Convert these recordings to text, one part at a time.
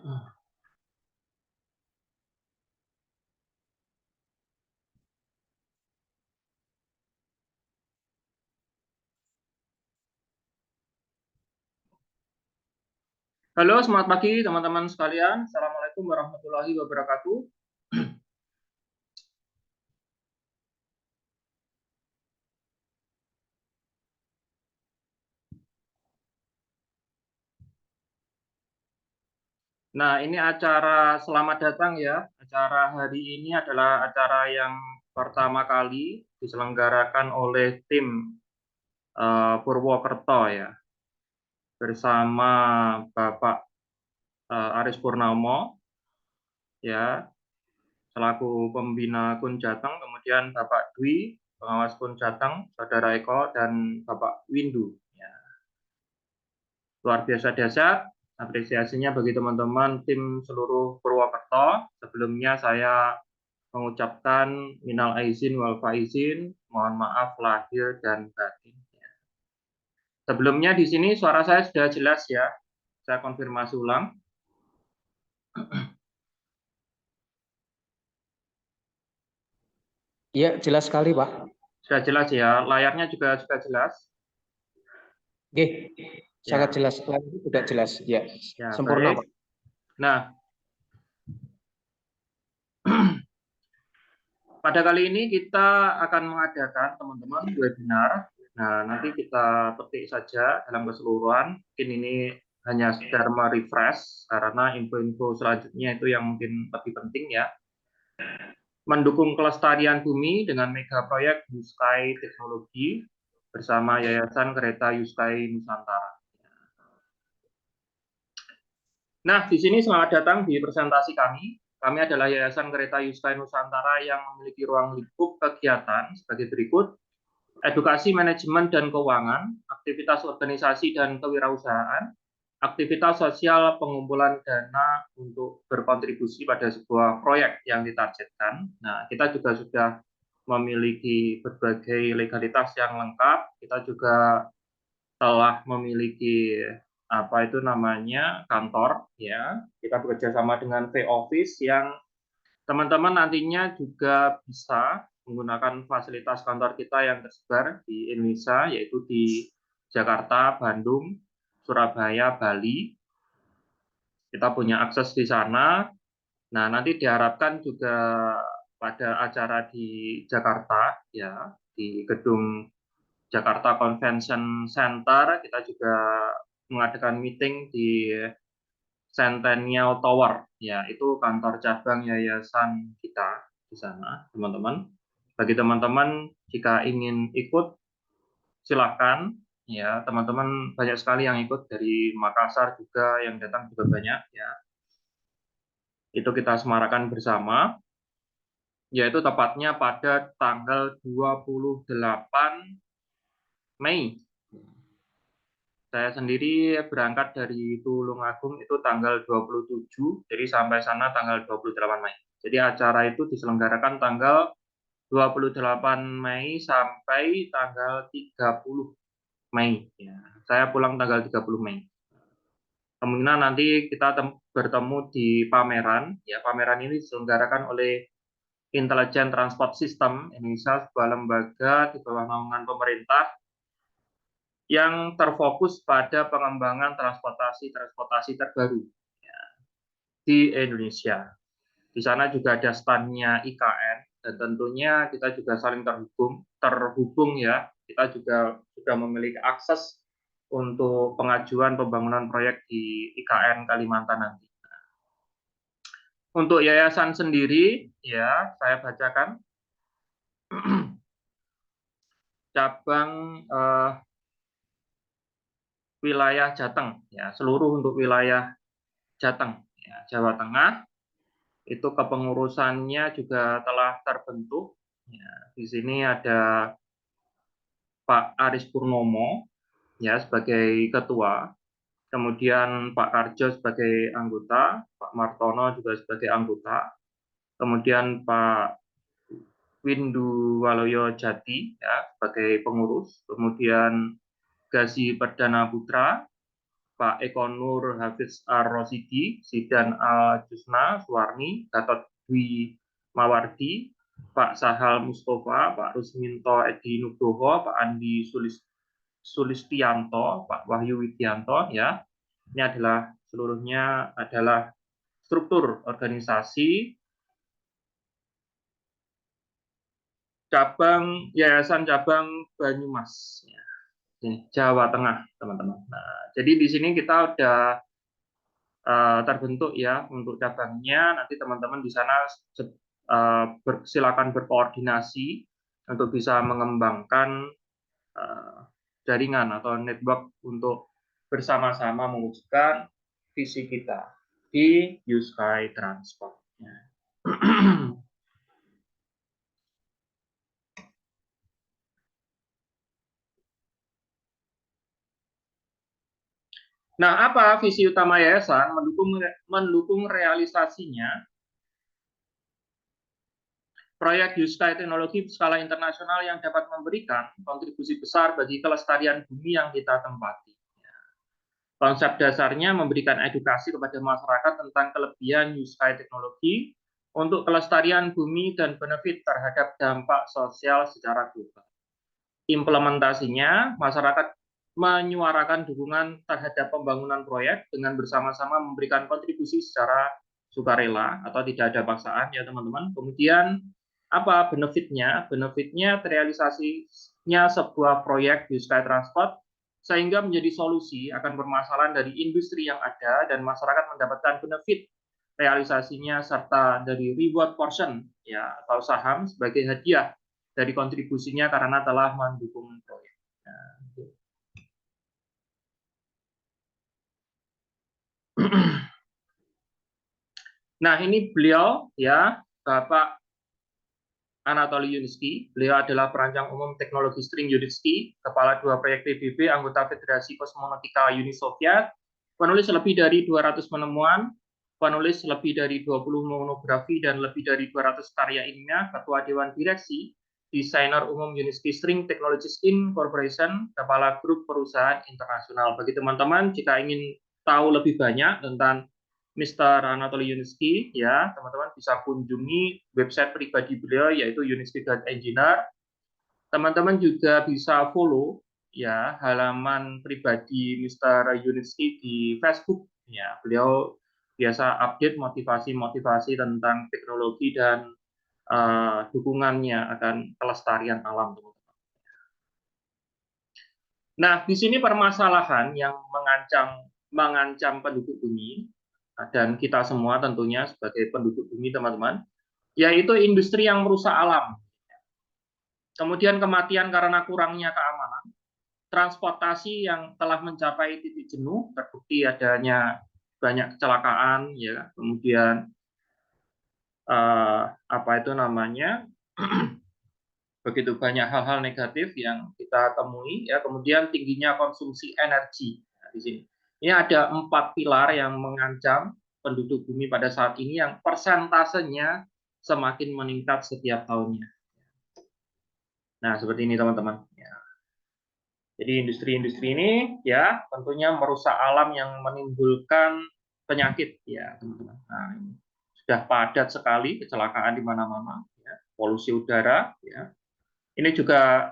Halo, selamat pagi teman-teman sekalian. Assalamualaikum warahmatullahi wabarakatuh. Nah, ini acara selamat datang ya. Acara hari ini adalah acara yang pertama kali diselenggarakan oleh tim Purwokerto ya, bersama Bapak Aris Purnomo ya, selaku pembina Kun Jateng, kemudian Bapak Dwi, pengawas Kun Jateng, Saudara Eko, dan Bapak Windu. Ya. Luar biasa dahsyat. Apresiasinya bagi teman-teman tim seluruh Purwokerto. Sebelumnya saya mengucapkan minal aizin wal faizin, mohon maaf lahir dan batin. Sebelumnya di sini suara saya sudah jelas ya. Saya konfirmasi ulang. Iya, jelas sekali, Pak. Sudah jelas ya. Layarnya juga sudah jelas. Oke, sangat Ya, jelas. Layarnya sudah jelas. Ya, ya sempurna, Pak. baik. Nah, pada kali ini kita akan mengadakan teman-teman webinar. Nah, nanti kita petik saja dalam keseluruhan. Mungkin ini hanya sekedar merefresh karena info-info selanjutnya itu yang mungkin lebih penting ya. Mendukung kelestarian bumi dengan mega proyek Yuskai Teknologi bersama Yayasan Kereta Yuskai Nusantara. Nah, di sini selamat datang di presentasi kami. Kami adalah Yayasan Kereta Yuskai Nusantara yang memiliki ruang lingkup kegiatan sebagai berikut: edukasi manajemen dan keuangan, aktivitas organisasi dan kewirausahaan, aktivitas sosial pengumpulan dana untuk berkontribusi pada sebuah proyek yang ditargetkan. Nah, kita juga sudah memiliki berbagai legalitas yang lengkap. Kita juga telah memiliki apa itu namanya kantor ya. Kita bekerja sama dengan V-Office yang teman-teman nantinya juga bisa menggunakan fasilitas kantor kita yang tersebar di Indonesia, yaitu di Jakarta, Bandung, Surabaya, Bali. Kita punya akses di sana. Nah, nanti diharapkan juga pada acara di Jakarta, ya, di gedung Jakarta Convention Center, kita juga mengadakan meeting di Centennial Tower, ya itu kantor cabang yayasan kita di sana, teman-teman. Bagi teman-teman jika ingin ikut, silakan. Ya, teman-teman banyak sekali yang ikut dari Makassar juga, yang datang juga banyak. Ya, itu kita semarakan bersama, yaitu tepatnya pada tanggal 28 Mei. Saya sendiri berangkat dari Tulungagung itu tanggal 27, jadi sampai sana tanggal 28 Mei. Jadi acara itu diselenggarakan tanggal 28 Mei sampai tanggal 30 Mei. Ya, saya pulang tanggal 30 Mei. Kemungkinan nanti kita bertemu di pameran. Ya, pameran ini diselenggarakan oleh Intelligent Transport System Indonesia, sebuah lembaga di bawah naungan pemerintah yang terfokus pada pengembangan transportasi terbaru ya, di Indonesia. Di sana juga ada standnya IKN dan tentunya kita juga saling terhubung ya. Kita juga sudah memiliki akses untuk pengajuan pembangunan proyek di IKN Kalimantan nanti. Untuk yayasan sendiri, ya saya bacakan cabang wilayah Jateng, ya seluruh untuk wilayah Jateng, ya, Jawa Tengah. Itu kepengurusannya juga telah terbentuk. Ya, di sini ada Pak Aris Purnomo ya sebagai ketua, kemudian Pak Karjo sebagai anggota, Pak Martono juga sebagai anggota, kemudian Pak Windu Waloyo Jati ya sebagai pengurus, kemudian Gazi Perdana Putra, Pak Eko Nur Hafiz Ar-Rosidi, Zidan Al-Jusna Suwarni, Gatot Dwi Mawardi, Pak Sahal Mustafa, Pak Rusminto Edi Nugroho, Pak Andi Sulistianto, Pak Wahyu Widianto, ya. Ini adalah seluruhnya adalah struktur organisasi cabang Yayasan Cabang Banyumas, ya. Ini Jawa Tengah, teman-teman. Nah, jadi di sini kita udah terbentuk ya untuk cabangnya. Nanti teman-teman di sana silakan berkoordinasi untuk bisa mengembangkan jaringan atau network untuk bersama-sama mewujudkan visi kita di U-Sky Transport. Nah, apa visi utama yayasan? Mendukung realisasinya proyek U-Sky teknologi skala internasional yang dapat memberikan kontribusi besar bagi kelestarian bumi yang kita tempati. Konsep dasarnya memberikan edukasi kepada masyarakat tentang kelebihan U-Sky teknologi untuk kelestarian bumi dan benefit terhadap dampak sosial secara global. Implementasinya, masyarakat menyuarakan dukungan terhadap pembangunan proyek dengan bersama-sama memberikan kontribusi secara sukarela atau tidak ada paksaan, ya teman-teman. Kemudian apa benefitnya? Benefitnya terrealisasinya sebuah proyek U-Sky Transport sehingga menjadi solusi akan permasalahan dari industri yang ada dan masyarakat mendapatkan benefit realisasinya serta dari reward portion ya atau saham sebagai hadiah dari kontribusinya karena telah mendukung proyek. Nah, ini beliau ya, Bapak Anatoly Yunitski. Beliau adalah perancang umum teknologi string Yunitski, kepala 2 proyek PBB, anggota Federasi Kosmonautika Uni Soviet, penulis lebih dari 200 penemuan, penulis lebih dari 20 monografi dan lebih dari 200 karya ilmiah, ketua dewan direksi, desainer umum Yunitski String Technologies Incorporation, kepala grup perusahaan internasional. Bagi teman-teman, jika ingin tahu lebih banyak tentang Mr. Anatoly Yunitski, ya teman-teman bisa kunjungi website pribadi beliau yaitu yunitski.engineer. Teman-teman juga bisa follow ya halaman pribadi Mr. Yunitski di Facebook. Ya, beliau biasa update motivasi-motivasi tentang teknologi dan dukungannya akan kelestarian alam, teman-teman. Nah, di sini permasalahan yang mengancam penduduk bumi dan kita semua tentunya sebagai penduduk bumi, teman-teman, yaitu industri yang merusak alam. Kemudian kematian karena kurangnya keamanan, transportasi yang telah mencapai titik jenuh, terbukti adanya banyak kecelakaan, ya, kemudian apa itu namanya, begitu banyak hal-hal negatif yang kita temui, ya, kemudian tingginya konsumsi energi. Nah, di sini, ini ada 4 pilar yang mengancam penduduk bumi pada saat ini yang persentasenya semakin meningkat setiap tahunnya. Nah, seperti ini teman-teman. Ya. Jadi industri-industri ini ya tentunya merusak alam yang menimbulkan penyakit ya teman-teman. Nah, ini sudah padat sekali kecelakaan di mana-mana, ya. Polusi udara, ya. Ini juga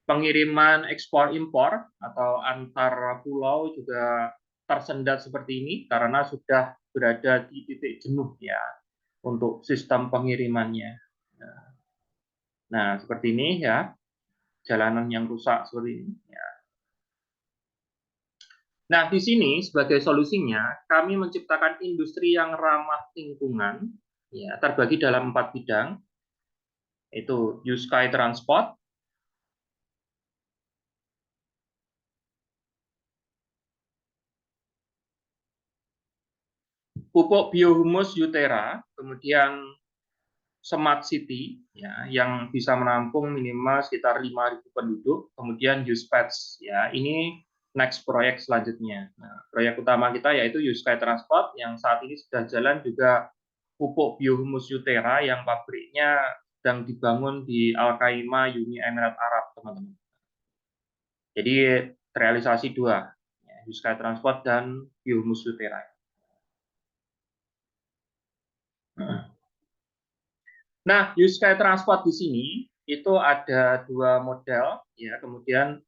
pengiriman ekspor-impor atau antar pulau juga tersendat seperti ini karena sudah berada di titik jenuh ya untuk sistem pengirimannya. Nah, seperti ini ya, jalanan yang rusak seperti ini. Ya. Nah, di sini sebagai solusinya, kami menciptakan industri yang ramah lingkungan, ya, terbagi dalam 4 bidang, yaitu U-Sky Transport, pupuk biohumus Yutera, kemudian Smart City, ya, yang bisa menampung minimal sekitar 5.000 penduduk, kemudian U-Spats, ya, ini next proyek selanjutnya. Nah, proyek utama kita yaitu U-Sky Transport, yang saat ini sudah jalan juga pupuk biohumus Yutera, yang pabriknya sedang dibangun di Al-Khaimah, Uni Emirat Arab, teman-teman. Jadi realisasi 2. Sky Transport dan Yumus Sutera. Nah, Sky Transport di sini itu ada 2 model, ya. Kemudian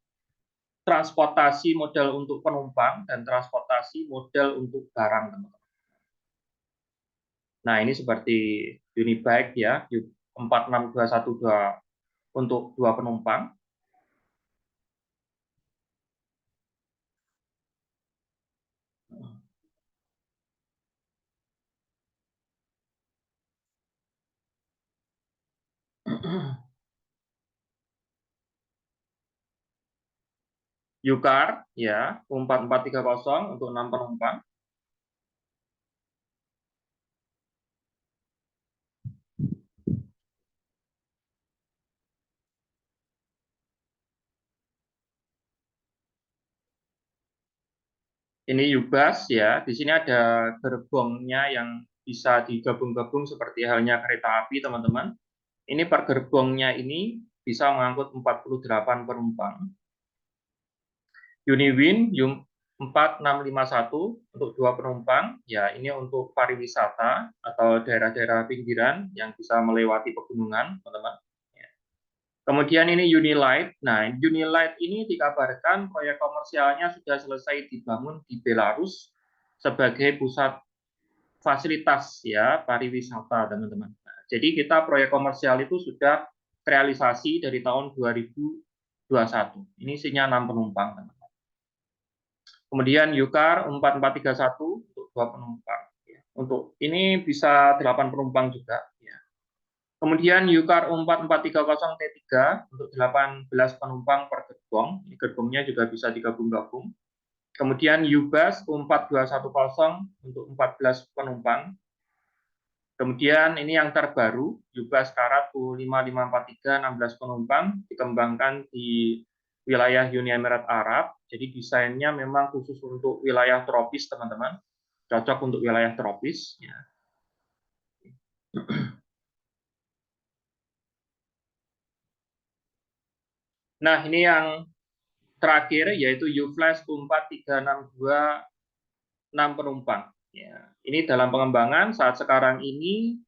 transportasi model untuk penumpang dan transportasi model untuk barang, teman-teman. Nah, ini seperti Unibike ya, 46212 untuk 2 penumpang. Yukar ya, 4430 untuk 6 penumpang. Ini Ubus ya, di sini ada gerbongnya yang bisa digabung-gabung seperti halnya kereta api, teman-teman. Ini per gerbongnya ini bisa mengangkut 48 penumpang. Uniwin 4651 untuk 2 penumpang, ya ini untuk pariwisata atau daerah-daerah pinggiran yang bisa melewati pegunungan, teman-teman. Kemudian ini Unilight. Nah, Unilight ini dikabarkan proyek komersialnya sudah selesai dibangun di Belarus sebagai pusat fasilitas ya pariwisata, teman-teman. Nah, jadi kita proyek komersial itu sudah realisasi dari tahun 2021. Ini isinya 6 penumpang, teman-teman. Kemudian Yukar 4431 untuk 2 penumpang. Untuk ini bisa 8 penumpang juga. Kemudian Yukar 4430T3 untuk 18 penumpang per gerbong. Ini gerbongnya juga bisa digabung-gabung. Kemudian Ubus 4210 untuk 14 penumpang. Kemudian ini yang terbaru, Ubus Karat U5543 16 penumpang, dikembangkan di wilayah Uni Emirat Arab. Jadi desainnya memang khusus untuk wilayah tropis, teman-teman. Cocok untuk wilayah tropis. Ya. Nah, ini yang terakhir yaitu UFlash 4362 6 penumpang. Ya, ini dalam pengembangan saat sekarang ini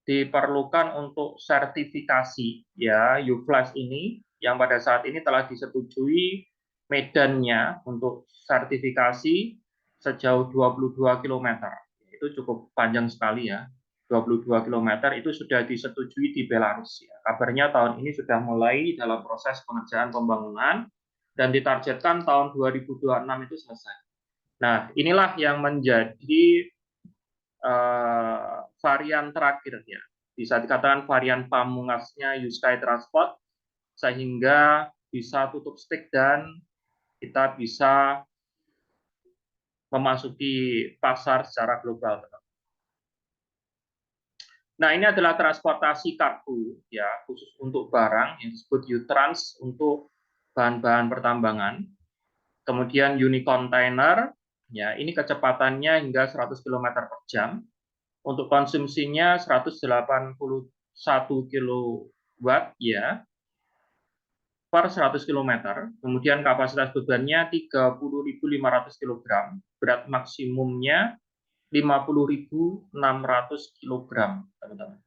diperlukan untuk sertifikasi ya UFlash ini yang pada saat ini telah disetujui medannya untuk sertifikasi sejauh 22 km. Itu cukup panjang sekali ya. 22 km itu sudah disetujui di Belarus ya. Kabarnya tahun ini sudah mulai dalam proses pengerjaan pembangunan dan ditargetkan tahun 2026 itu selesai. Nah, inilah yang menjadi varian terakhir ya. Bisa dikatakan varian pamungasnya Sky Transport sehingga bisa tutup stick dan kita bisa memasuki pasar secara global. Nah, ini adalah transportasi kargo ya, khusus untuk barang yang disebut U-Trans untuk bahan-bahan pertambangan. Kemudian Unicontainer, ya ini kecepatannya hingga 100 km per jam. Untuk konsumsinya 181 kW ya per 100 km. Kemudian kapasitas bebannya 30.500 kg. Berat maksimumnya 50.600 kg, teman-teman.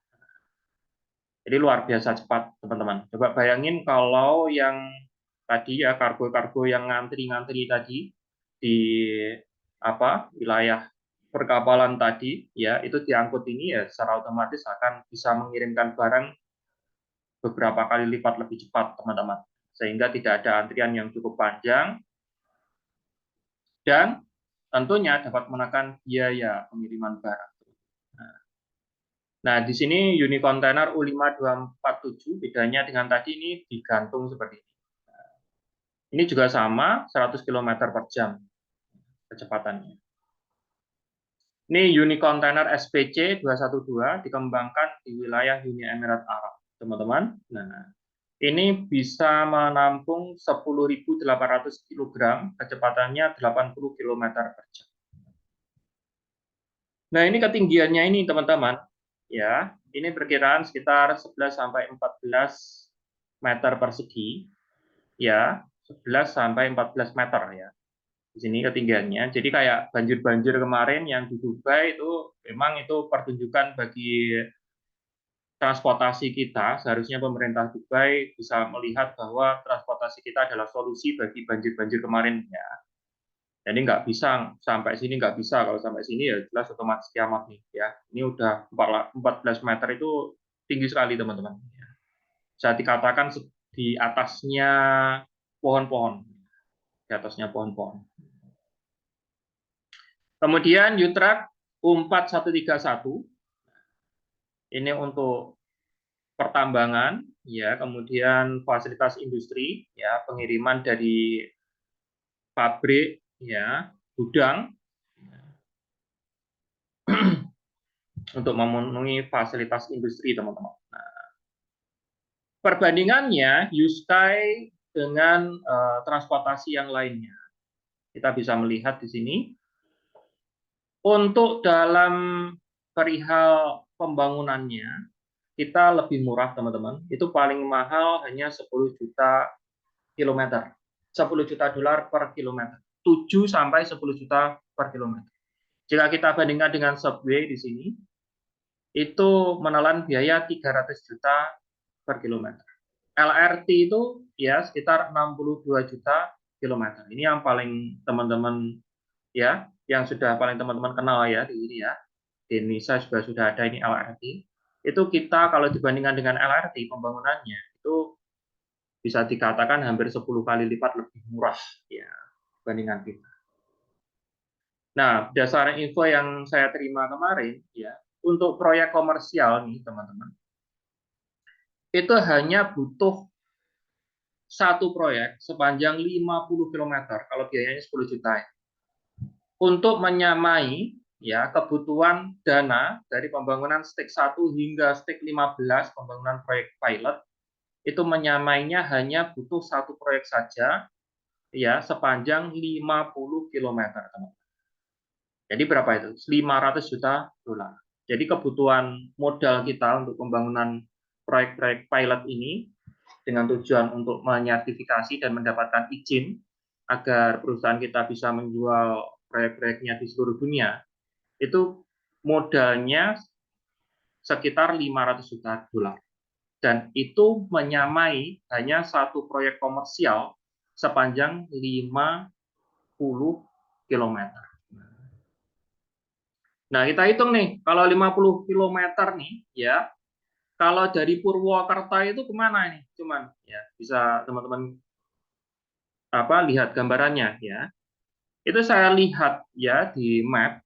Jadi luar biasa cepat, teman-teman. Coba bayangin kalau yang tadi ya kargo-kargo yang ngantri-ngantri tadi di wilayah perkapalan tadi ya itu diangkut ini ya secara otomatis akan bisa mengirimkan barang beberapa kali lipat lebih cepat, teman-teman. Sehingga tidak ada antrian yang cukup panjang dan tentunya dapat menekan biaya pengiriman barang. Nah, di sini Unicontainer U5247 bedanya dengan tadi ini digantung seperti ini. Ini juga sama 100 km per jam kecepatannya. Ini Unicontainer SPC 212 dikembangkan di wilayah Uni Emirat Arab, teman-teman. Nah, ini bisa menampung 10.800 kg, kecepatannya 80 km per jam. Nah, ini ketinggiannya ini, teman-teman. Ya, ini perkiraan sekitar 11 sampai 14 meter persegi. Ya, 11 sampai 14 meter ya. Di sini ketinggiannya. Jadi kayak banjir-banjir kemarin yang di Dubai itu memang itu pertunjukan bagi transportasi kita. Seharusnya pemerintah Dubai bisa melihat bahwa transportasi kita adalah solusi bagi banjir-banjir kemarin ya. Jadi nggak bisa sampai sini, nggak bisa. Kalau sampai sini ya jelas otomatis kiamat nih ya. Ini udah 14 meter itu tinggi sekali teman-teman. Bisa dikatakan di atasnya pohon-pohon, di atasnya pohon-pohon. Kemudian Utrecht U4131 ini untuk pertambangan ya, kemudian fasilitas industri ya, pengiriman dari pabrik ya, gudang untuk memenuhi fasilitas industri teman-teman. Nah, perbandingannya U-Sky dengan transportasi yang lainnya. Kita bisa melihat di sini untuk dalam perihal pembangunannya kita lebih murah teman-teman. Itu paling mahal hanya 10 juta kilometer. 10 juta dolar per kilometer. 7 sampai 10 juta per kilometer. Jika kita bandingkan dengan subway di sini, itu menelan biaya 300 juta per kilometer. LRT itu ya sekitar 62 juta kilometer. Ini yang paling teman-teman ya, yang sudah paling teman-teman kenal ya di sini ya. Di Indonesia juga sudah ada ini LRT. Itu kita kalau dibandingkan dengan LRT pembangunannya itu bisa dikatakan hampir 10 kali lipat lebih murah ya dibandingkan kita. Nah, berdasarkan info yang saya terima kemarin ya, untuk proyek komersial nih teman-teman, itu hanya butuh satu proyek sepanjang 50 km kalau biayanya 10 juta untuk menyamai ya kebutuhan dana dari pembangunan stage 1 hingga stage 15 pembangunan proyek pilot itu menyamainya hanya butuh satu proyek saja ya sepanjang 50 km teman. Jadi berapa itu? 500 juta dolar. Jadi kebutuhan modal kita untuk pembangunan proyek-proyek pilot ini dengan tujuan untuk menyertifikasi dan mendapatkan izin agar perusahaan kita bisa menjual proyek-proyeknya di seluruh dunia, itu modalnya sekitar 500 juta dolar. Dan itu menyamai hanya satu proyek komersial sepanjang 50 km. Nah, kita hitung nih, kalau 50 km nih, ya, kalau dari Purwokerto itu kemana ini? Cuman, ya, bisa teman-teman lihat gambarannya, ya. Itu saya lihat, ya, di map,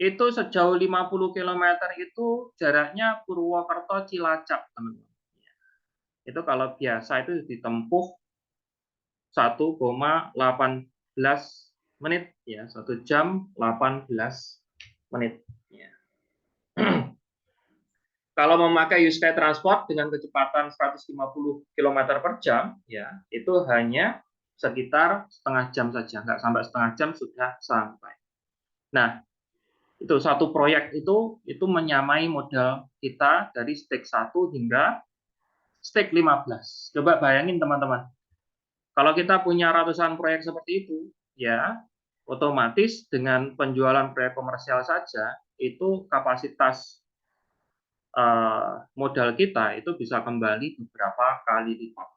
itu sejauh 50 km itu jaraknya Purwokerto Cilacap, teman-teman. Itu kalau biasa itu ditempuh 1,18 menit, ya, 1 jam 18 menit. Ya. Kalau memakai Uskai Transport dengan kecepatan 150 km per jam, ya itu hanya sekitar setengah jam saja, nggak sampai setengah jam sudah sampai. Nah, itu satu proyek itu menyamai modal kita dari stake 1 hingga stake 15. Coba bayangin teman-teman, kalau kita punya ratusan proyek seperti itu, ya otomatis dengan penjualan proyek komersial saja itu kapasitas modal kita itu bisa kembali beberapa kali lipat,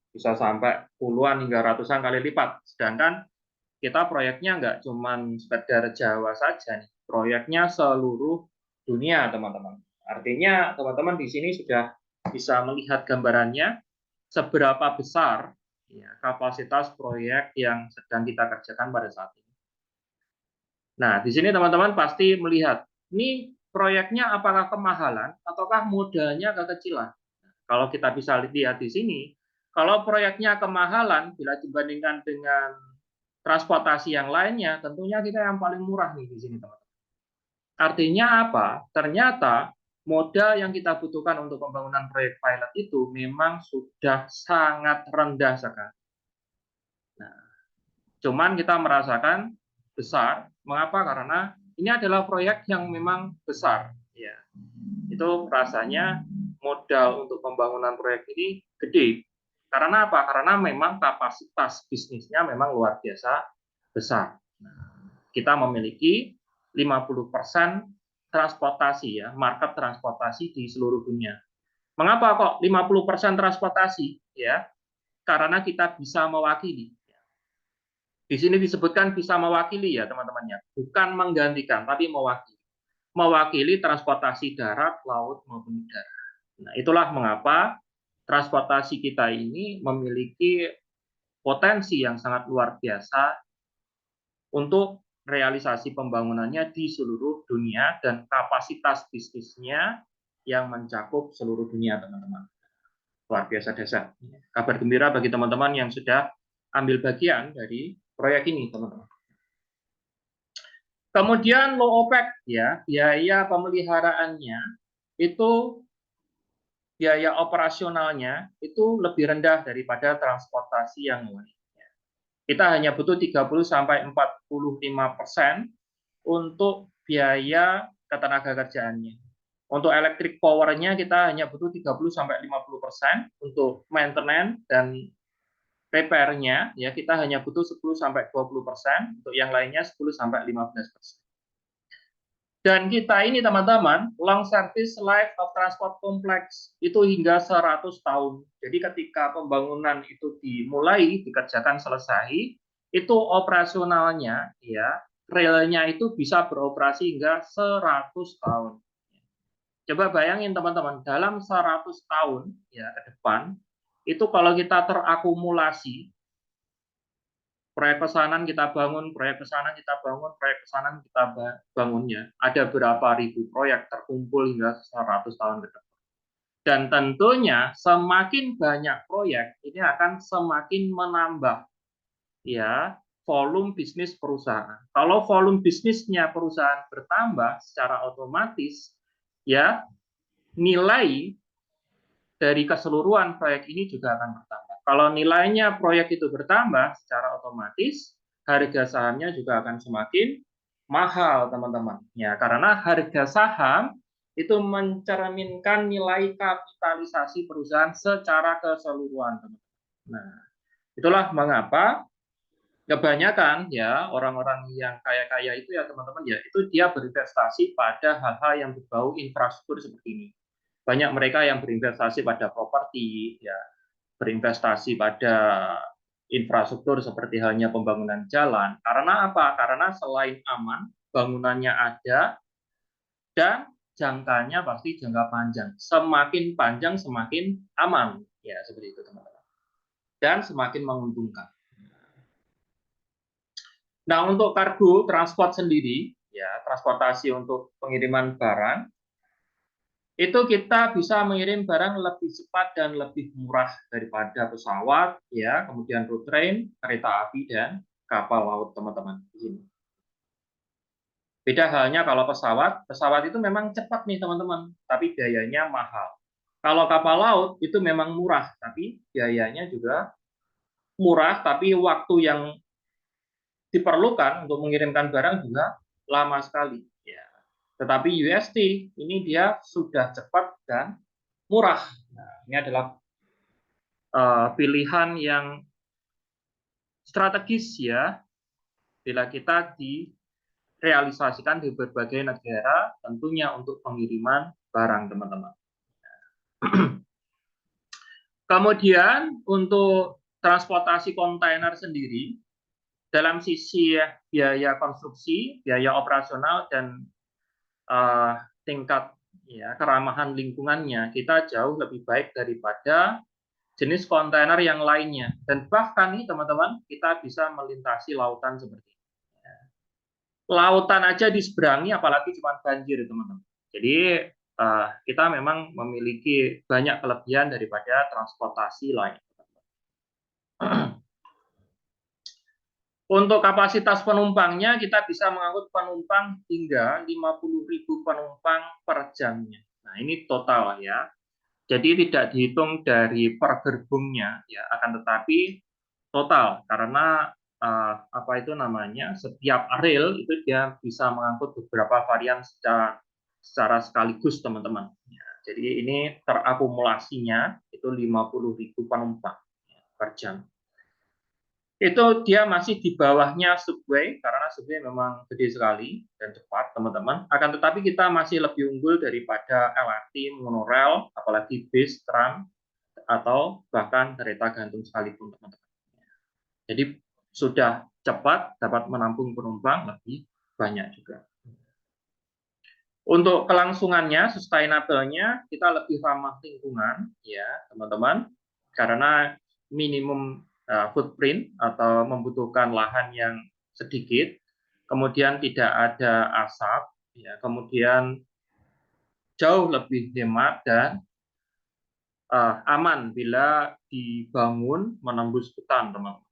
bisa sampai puluhan hingga ratusan kali lipat. Sedangkan kita proyeknya nggak cuma sekedar Jawa saja nih, proyeknya seluruh dunia teman-teman. Artinya teman-teman di sini sudah bisa melihat gambarannya seberapa besar ya, kapasitas proyek yang sedang kita kerjakan pada saat ini. Nah, di sini teman-teman pasti melihat ini proyeknya apakah kemahalan ataukah modalnya kekecilan. Kalau kita bisa lihat di sini, kalau proyeknya kemahalan bila dibandingkan dengan transportasi yang lainnya, tentunya kita yang paling murah nih di sini, teman-teman. Artinya apa? Ternyata modal yang kita butuhkan untuk pembangunan proyek pilot itu memang sudah sangat rendah sekali. Nah, cuman kita merasakan besar. Mengapa? Karena ini adalah proyek yang memang besar. Ya, itu rasanya modal untuk pembangunan proyek ini gede. Karena apa? Karena memang kapasitas bisnisnya memang luar biasa besar. Kita memiliki 50% transportasi ya, market transportasi di seluruh dunia. Mengapa kok 50% transportasi? Ya, karena kita bisa mewakili. Di sini disebutkan bisa mewakili ya teman-temannya, bukan menggantikan, tapi mewakili. Mewakili transportasi darat, laut, maupun udara. Nah, itulah mengapa transportasi kita ini memiliki potensi yang sangat luar biasa untuk realisasi pembangunannya di seluruh dunia dan kapasitas bisnisnya yang mencakup seluruh dunia, teman-teman. Luar biasa dahsyat. Kabar gembira bagi teman-teman yang sudah ambil bagian dari proyek ini, teman-teman. Kemudian low OPEX ya, biaya pemeliharaannya itu biaya operasionalnya itu lebih rendah daripada transportasi yang lain. Kita hanya butuh 30-45% untuk biaya ketenaga kerjaannya. Untuk electric power-nya kita hanya butuh 30-50%, untuk maintenance dan repair-nya ya kita hanya butuh 10-20%, untuk yang lainnya 10-15%. Dan kita ini teman-teman, long service life of transport complex itu hingga 100 tahun. Jadi ketika pembangunan itu dimulai, dikerjakan selesai, itu operasionalnya ya, relnya itu bisa beroperasi hingga 100 tahun. Coba bayangin teman-teman, dalam 100 tahun ya ke depan, itu kalau kita terakumulasi proyek pesanan kita bangun, proyek pesanan kita bangun, proyek pesanan kita bangunnya. Ada berapa ribu proyek terkumpul hingga 100 tahun ke depan. Dan tentunya semakin banyak proyek, ini akan semakin menambah ya volume bisnis perusahaan. Kalau volume bisnisnya perusahaan bertambah secara otomatis, ya nilai dari keseluruhan proyek ini juga akan bertambah. Kalau nilainya proyek itu bertambah, secara otomatis harga sahamnya juga akan semakin mahal, teman-teman. Ya, karena harga saham itu mencerminkan nilai kapitalisasi perusahaan secara keseluruhan, teman-teman. Nah, itulah mengapa kebanyakan ya orang-orang yang kaya-kaya itu ya teman-teman ya itu dia berinvestasi pada hal-hal yang berbau infrastruktur seperti ini. Banyak mereka yang berinvestasi pada properti, ya, berinvestasi pada infrastruktur seperti halnya pembangunan jalan. Karena apa? Karena selain aman, bangunannya ada, dan jangkanya pasti jangka panjang. Semakin panjang, semakin aman. Ya, seperti itu, teman-teman. Dan semakin menguntungkan. Nah, untuk kargo transport sendiri, ya, transportasi untuk pengiriman barang, itu kita bisa mengirim barang lebih cepat dan lebih murah daripada pesawat, ya, kemudian road train, kereta api, dan kapal laut, teman-teman. Di sini. Beda halnya kalau pesawat, pesawat itu memang cepat nih, teman-teman, tapi biayanya mahal. Kalau kapal laut itu memang murah, tapi biayanya juga murah, tapi waktu yang diperlukan untuk mengirimkan barang juga lama sekali. Ya. Tetapi UST ini dia sudah cepat dan murah. Nah, ini adalah pilihan yang strategis ya bila kita direalisasikan di berbagai negara, tentunya untuk pengiriman barang, teman-teman. Kemudian untuk transportasi kontainer sendiri, dalam sisi biaya konstruksi, biaya operasional, dan tingkat ya keramahan lingkungannya, kita jauh lebih baik daripada jenis kontainer yang lainnya. Dan bahkan nih teman-teman, kita bisa melintasi lautan seperti ini. Lautan aja diseberangi, apalagi cuma banjir, teman-teman. Jadi kita memang memiliki banyak kelebihan daripada transportasi lain. Untuk kapasitas penumpangnya, kita bisa mengangkut penumpang hingga 50.000 penumpang per jamnya. Nah, ini total ya. Jadi tidak dihitung dari per gerbongnya, ya, akan tetapi total karena apa itu namanya setiap rel itu dia bisa mengangkut beberapa varian secara sekaligus, teman-teman. Ya, jadi ini terakumulasinya itu 50.000 penumpang ya, per jam. Itu dia masih di bawahnya subway, karena subway memang gede sekali dan cepat, teman-teman. Akan tetapi kita masih lebih unggul daripada LRT, monorail, apalagi bis, tram, atau bahkan kereta gantung sekalipun, teman-teman. Jadi sudah cepat, dapat menampung penumpang lebih banyak juga. Untuk kelangsungannya, sustainable-nya, kita lebih ramah lingkungan, ya teman-teman, karena minimum footprint atau membutuhkan lahan yang sedikit, kemudian tidak ada asap, ya, kemudian jauh lebih hemat dan aman bila dibangun menembus hutan, teman-teman.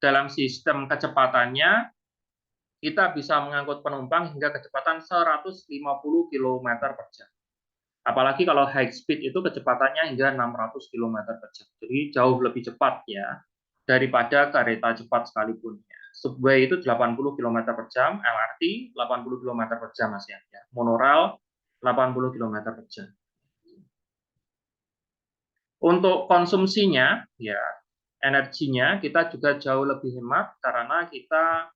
Dalam sistem kecepatannya, kita bisa mengangkut penumpang hingga kecepatan 150 km per jam. Apalagi kalau high speed itu kecepatannya hingga 600 km per jam. Jadi jauh lebih cepat ya daripada kereta cepat sekalipun. Subway itu 80 km per jam, LRT 80 km per jam Mas ya. Monorail 80 km per jam. Untuk konsumsinya ya energinya kita juga jauh lebih hemat karena kita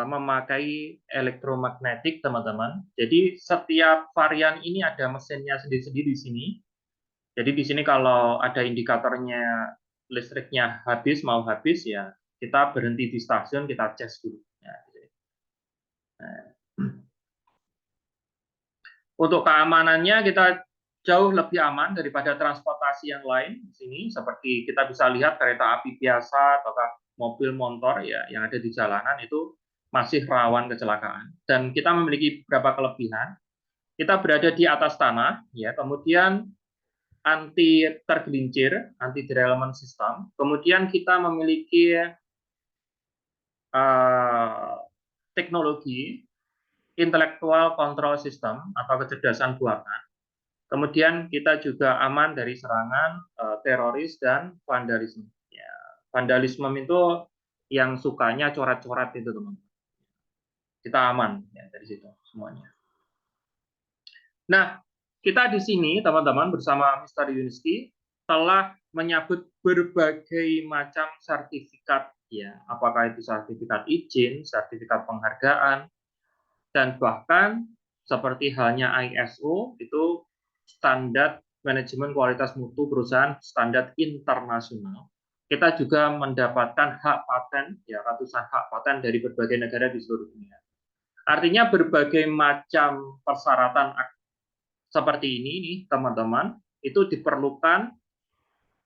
memakai elektromagnetik, teman-teman. Jadi setiap varian ini ada mesinnya sendiri-sendiri di sini. Jadi di sini kalau ada indikatornya listriknya habis, mau habis ya kita berhenti di stasiun, kita cas dulu. Ya, gitu. Nah, untuk keamanannya kita jauh lebih aman daripada transportasi yang lain di sini. Seperti kita bisa lihat kereta api biasa ataukah mobil motor ya yang ada di jalanan itu masih rawan kecelakaan. Dan kita memiliki beberapa kelebihan. Kita berada di atas tanah, ya, kemudian anti tergelincir, anti derailment system. Kemudian kita memiliki teknologi intellectual control system atau kecerdasan buatan. Kemudian kita juga aman dari serangan teroris dan vandalisme. Ya, vandalisme itu yang sukanya coret-coret itu, teman-teman. Kita aman ya dari situ semuanya. Nah, kita di sini, teman-teman, bersama Mr. Yuniski telah menyabut berbagai macam sertifikat, ya, apakah itu sertifikat izin, sertifikat penghargaan, dan bahkan seperti halnya ISO, itu standar manajemen kualitas mutu perusahaan standar internasional. Kita juga mendapatkan hak paten, ya, ratusan hak paten dari berbagai negara di seluruh dunia. Artinya berbagai macam persyaratan seperti ini nih teman-teman itu diperlukan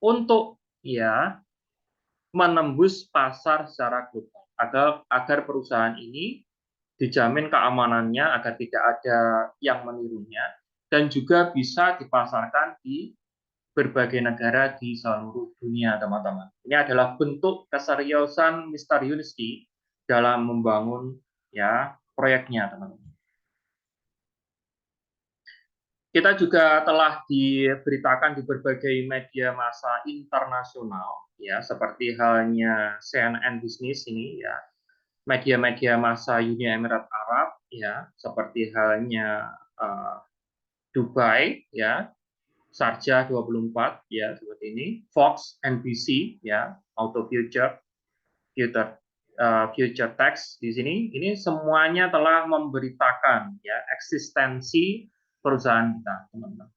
untuk ya menembus pasar secara global agar perusahaan ini dijamin keamanannya agar tidak ada yang menirunya dan juga bisa dipasarkan di berbagai negara di seluruh dunia, teman-teman. Ini adalah bentuk keseriusan Mr. Yuniski dalam membangun ya proyeknya, teman-teman. Kita juga telah diberitakan di berbagai media massa internasional, ya, seperti halnya CNN Business ini, ya, media-media massa Uni Emirat Arab, ya, seperti halnya Dubai, ya, Sharjah 24, ya, seperti ini, Fox, NBC, ya, Auto Future, Future Text di sini, ini semuanya telah memberitakan ya eksistensi perusahaan kita, teman-teman.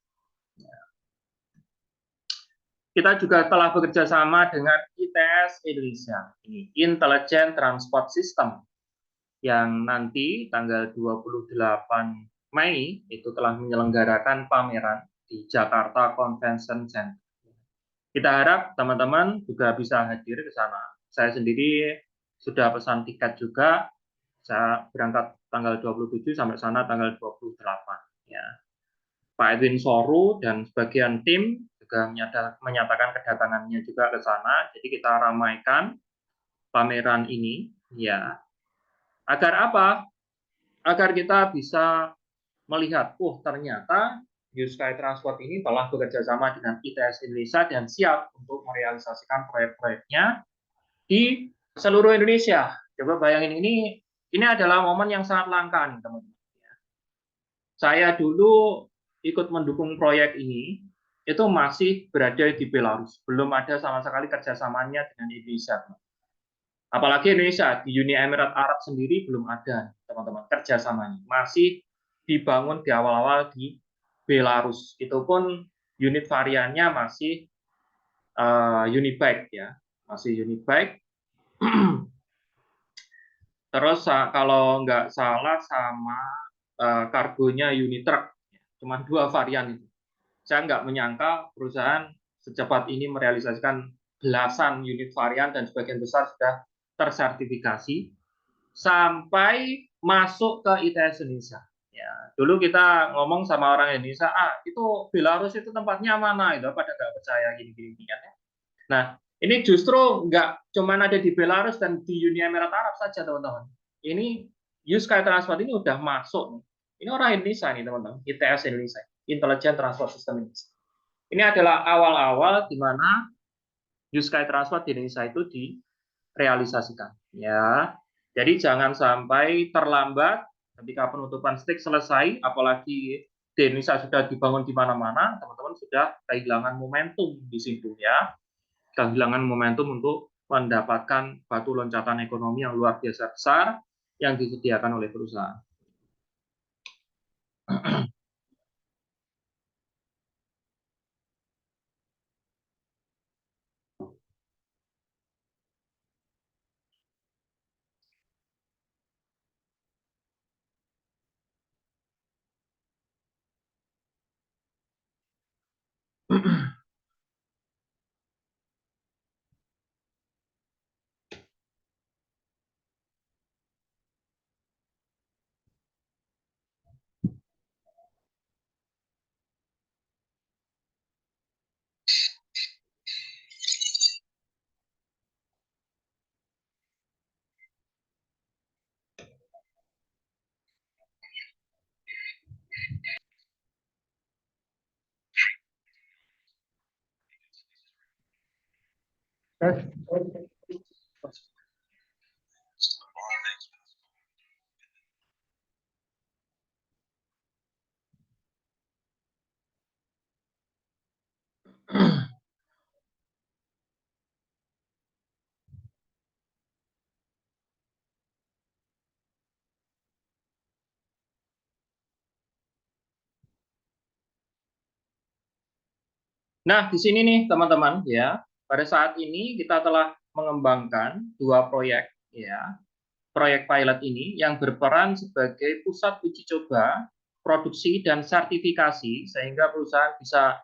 Kita juga telah bekerja sama dengan ITS Indonesia, ini Intelligent Transport System, yang nanti tanggal 28 Mei itu telah menyelenggarakan pameran di Jakarta Convention Center. Kita harap teman-teman juga bisa hadir ke sana. Saya sendiri sudah pesan tiket juga, saya berangkat tanggal 27 sampai sana tanggal 28. Ya. Pak Edwin Soru dan sebagian tim juga menyatakan kedatangannya juga ke sana. Jadi kita ramaikan pameran ini, ya. Agar apa? Agar kita bisa melihat, ternyata Sky Transport ini telah bekerja sama dengan ITS Indonesia dan siap untuk merealisasikan proyek-proyeknya di seluruh Indonesia. Coba bayangin ini adalah momen yang sangat langka nih, teman-teman. Saya dulu ikut mendukung proyek ini itu masih berada di Belarus, belum ada sama sekali kerjasamanya dengan Indonesia. Apalagi Indonesia di Uni Emirat Arab sendiri belum ada, teman-teman, kerjasamanya. Masih dibangun di awal-awal di Belarus. Itu pun unit variannya masih Unibike ya, masih Unibike. Terus kalau nggak salah sama kargonya Unitruck, cuma 2 varian itu. Saya nggak menyangka perusahaan secepat ini merealisasikan belasan unit varian dan sebagian besar sudah tersertifikasi sampai masuk ke ITS Indonesia. Ya, dulu kita ngomong sama orang Indonesia, itu Belarus itu tempatnya mana? Itu pada nggak percaya gini-gini kan ya. Nah, ini justru nggak cuma ada di Belarus dan di Uni Emirat Arab saja, teman-teman. Ini Sky Transport ini udah masuk. Ini orang Indonesia nih, teman-teman. ITS Indonesia, Intelligent Transport System Indonesia. Ini adalah awal-awal di mana Sky Transport di Indonesia itu direalisasikan. Ya, jadi jangan sampai terlambat ketika penutupan stick selesai, apalagi di Indonesia sudah dibangun di mana-mana, teman-teman sudah kehilangan momentum di situ ya. Kehilangan momentum untuk mendapatkan batu loncatan ekonomi yang luar biasa besar yang disediakan oleh perusahaan. Nah, di sini nih teman-teman ya, pada saat ini kita telah mengembangkan 2 proyek ya. Proyek pilot ini yang berperan sebagai pusat uji coba, produksi dan sertifikasi sehingga perusahaan bisa